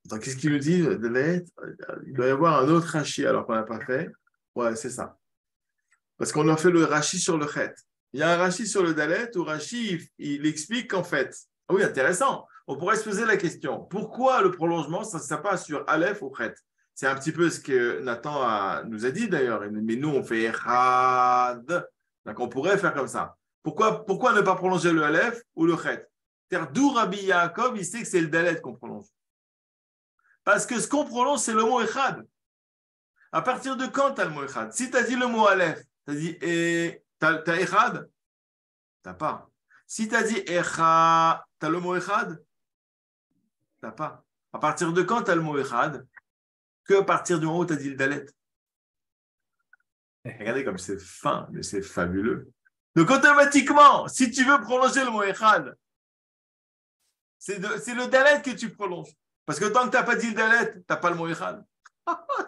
Attends, qu'est-ce qu'il nous dit, le dalet? Il doit y avoir un autre Rashi, alors qu'on n'a pas fait. Ouais, c'est ça. Parce qu'on a fait le Rashi sur le chet. Il y a un Rashi sur le dalet où Rashi, il explique qu'en fait, ah oui, intéressant, on pourrait se poser la question, pourquoi le prolongement, ça passe sur Aleph ou chet? C'est un petit peu ce que Nathan nous a dit d'ailleurs, mais nous, on fait Echad. Donc, on pourrait faire comme ça. Pourquoi ne pas prolonger le Aleph ou le chet? C'est-à-dire, d'où Rabbi Yaakov, il sait que c'est le dalet qu'on prolonge. Parce que ce qu'on prolonge, c'est le mot Echad. À partir de quand tu as le mot Echad? Si tu as dit le mot Aleph, tu as dit t'as Echad? T'as pas. Si tu as dit Echad, tu as le mot Echad? T'as pas. À partir de quand tu as le mot Echad? Que à partir du moment où tu as dit le dalet. Regardez comme c'est fin, mais c'est fabuleux. Donc automatiquement, si tu veux prolonger le mot Echad, c'est le dalet que tu prolonges. Parce que tant que tu n'as pas dit le dalet, tu n'as pas le mot Echad.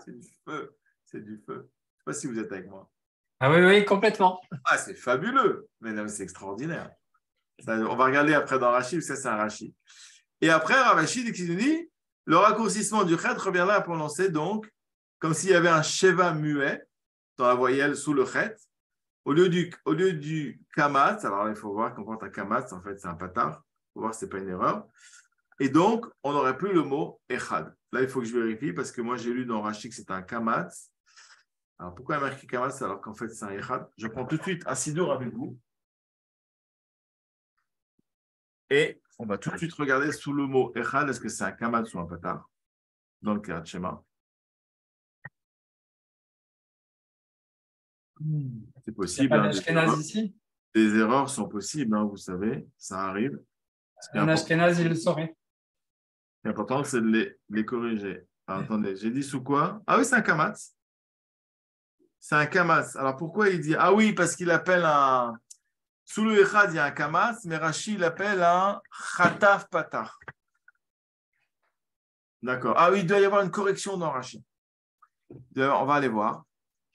C'est du feu. C'est du feu. Je ne sais pas si vous êtes avec moi. Ah oui, oui, complètement. Ah, c'est fabuleux. Mais non, c'est extraordinaire. Ça, on va regarder après dans Rashi, ça c'est un Rashi. Et après, Ravashi qui nous dit, le raccourcissement du chet reviendra à prononcer donc comme s'il y avait un sheva muet dans la voyelle sous le chet. Au lieu du kamatz, alors il faut voir qu'on porte un kamatz, en fait c'est un patard. Il faut voir si ce n'est pas une erreur. Et donc, on n'aurait plus le mot echad. Là, il faut que je vérifie parce que moi j'ai lu dans Rashi que c'est un kamatz. Alors, pourquoi il y a marqué kamatz alors qu'en fait c'est un echad? Je prends tout de suite un sidour avec vous. Et on va tout de suite regarder sous le mot echad, est-ce que c'est un kamatz ou un patard dans le Kirat Shema. C'est possible. Il n'y a pas d'Ashkenaz ici? Des erreurs sont possibles, vous savez, ça arrive. Un Ashkenaz, il le saurait. L'important, c'est de les corriger. Alors, attendez, j'ai dit sous quoi? Ah oui, c'est un kamatz. C'est un kamatz. Alors, pourquoi il dit? Ah oui, parce qu'il appelle un... Sous le echad, il y a un kamatz, mais Rashi, il appelle un chataf patach. D'accord. Ah oui, il doit y avoir une correction dans Rashi. On va aller voir.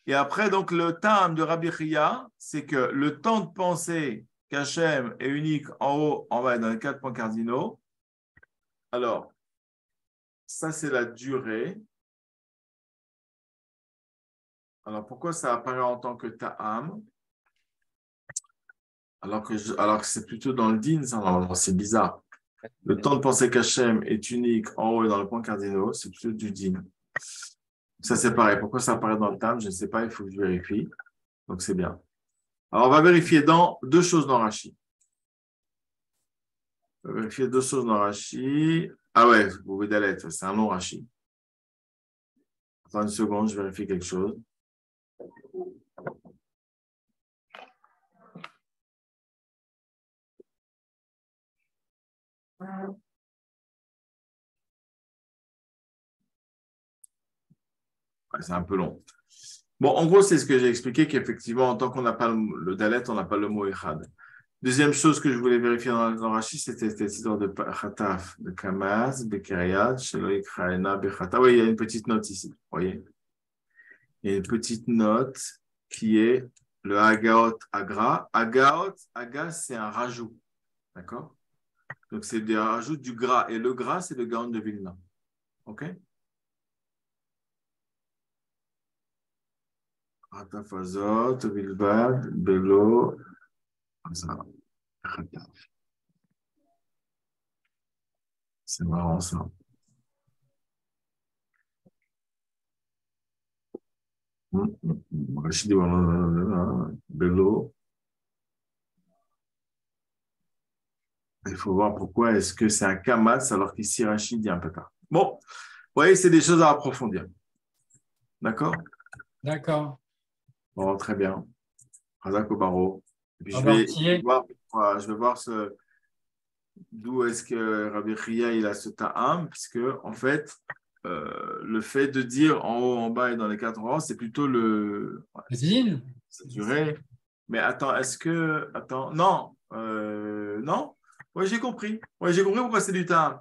Et après, donc, le tam de Rabbi Chia, c'est que le temps de penser qu'Hachem est unique en haut, en bas et dans les 4 points cardinaux. Alors, ça, c'est la durée. Alors, pourquoi ça apparaît en tant que ta'am? Alors que c'est plutôt dans le din, ça, normalement, c'est bizarre. Le temps de penser qu'Hachem est unique en haut et dans les points cardinaux, c'est plutôt du din. Ça, c'est pareil. Pourquoi ça apparaît dans le tam? Je ne sais pas, il faut que je vérifie. Donc, c'est bien. Alors, on va vérifier deux choses dans Rashi. On va vérifier deux choses dans Rashi. Ah ouais, vous pouvez d'aller, c'est un long Rashi. Attends une seconde, je vérifie quelque chose. Ouais, c'est un peu long. Bon, en gros, c'est ce que j'ai expliqué, qu'effectivement, en tant qu'on n'a pas le dalet, on n'a pas le mot echad. Deuxième chose que je voulais vérifier dans Rashi, c'était cette histoire de Khataf, de Kamaz, Bekeriat, Sheloïk Khaena, Bechata. Oui, il y a une petite note ici, vous voyez. Il y a une petite note qui est le Agaot Agra. Agaot, Aga, c'est un rajout. D'accord? Donc, c'est des rajouts du gras. Et le gras, c'est le Gaon de Vilna. OK? Ratafazot, Bilbad, Belo, c'est marrant ça. Belo. Il faut voir pourquoi est-ce que c'est un kamatz alors qu'ici Rachid dit un peu tard. Bon, vous voyez, c'est des choses à approfondir. D'accord? D'accord. Bon, très bien. Razak Obaro. Puis je vais voir d'où est-ce que Rabbi Chia il a ce ta'am, puisque en fait, le fait de dire en haut, en bas et dans les 4 rangs, c'est plutôt Zine. c'est duré. Mais attends, non. Non. Oui, j'ai compris. Oui, j'ai compris pourquoi c'est du ta'am.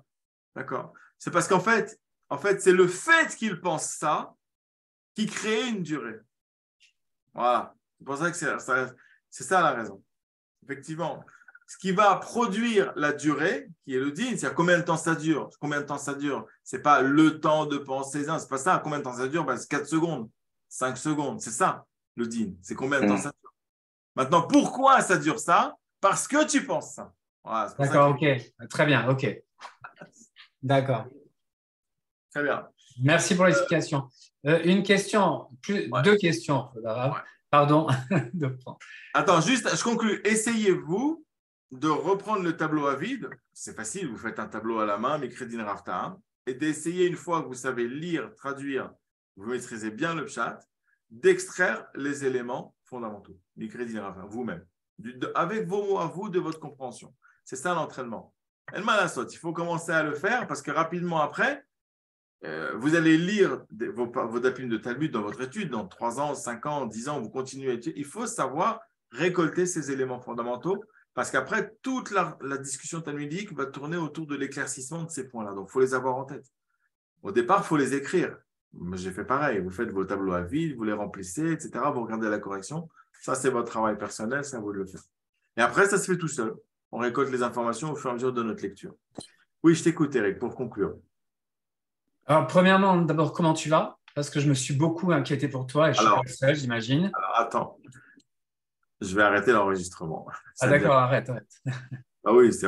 D'accord. C'est parce qu'en fait, En fait, c'est le fait qu'il pense ça qui crée une durée. Voilà. C'est pour ça que c'est ça la raison. Effectivement, ce qui va produire la durée, qui est le din, c'est-à-dire combien de temps ça dure. Combien de temps ça dure? Ce n'est pas le temps de penser, c'est pas ça. Combien de temps ça dure? Ben, c'est 4 secondes, 5 secondes. C'est ça, le din. C'est combien de temps ça dure. Maintenant, pourquoi ça dure ça? Parce que tu penses ça. Voilà, d'accord, ok. Très bien, ok. D'accord. Très bien. Merci pour l'explication. Une question, deux questions. Pardon. Attends, juste, je conclue. Essayez-vous de reprendre le tableau à vide. C'est facile, vous faites un tableau à la main, Mikredin Rafta, et d'essayer, une fois que vous savez lire, traduire, vous maîtrisez bien le pshat, d'extraire les éléments fondamentaux. Mikredin Rafta, vous-même. Avec vos mots à vous, de votre compréhension. C'est ça l'entraînement. El malasot, il faut commencer à le faire parce que rapidement après, vous allez lire vos dapim de Talmud dans votre étude, dans 3 ans, 5 ans, 10 ans, vous continuez à étudier. Il faut savoir récolter ces éléments fondamentaux parce qu'après, toute la discussion talmudique va tourner autour de l'éclaircissement de ces points-là. Donc, il faut les avoir en tête. Au départ, il faut les écrire. J'ai fait pareil. Vous faites vos tableaux à vide, vous les remplissez, etc. Vous regardez la correction. Ça, c'est votre travail personnel, c'est à vous de le faire. Et après, ça se fait tout seul. On récolte les informations au fur et à mesure de notre lecture. Oui, je t'écoute, Eric, pour conclure. Alors, premièrement, d'abord, comment tu vas? Parce que je me suis beaucoup inquiété pour toi et je suis pas seul, j'imagine. Alors, attends. Je vais arrêter l'enregistrement. Ah, d'accord, arrête. Ah oui, c'est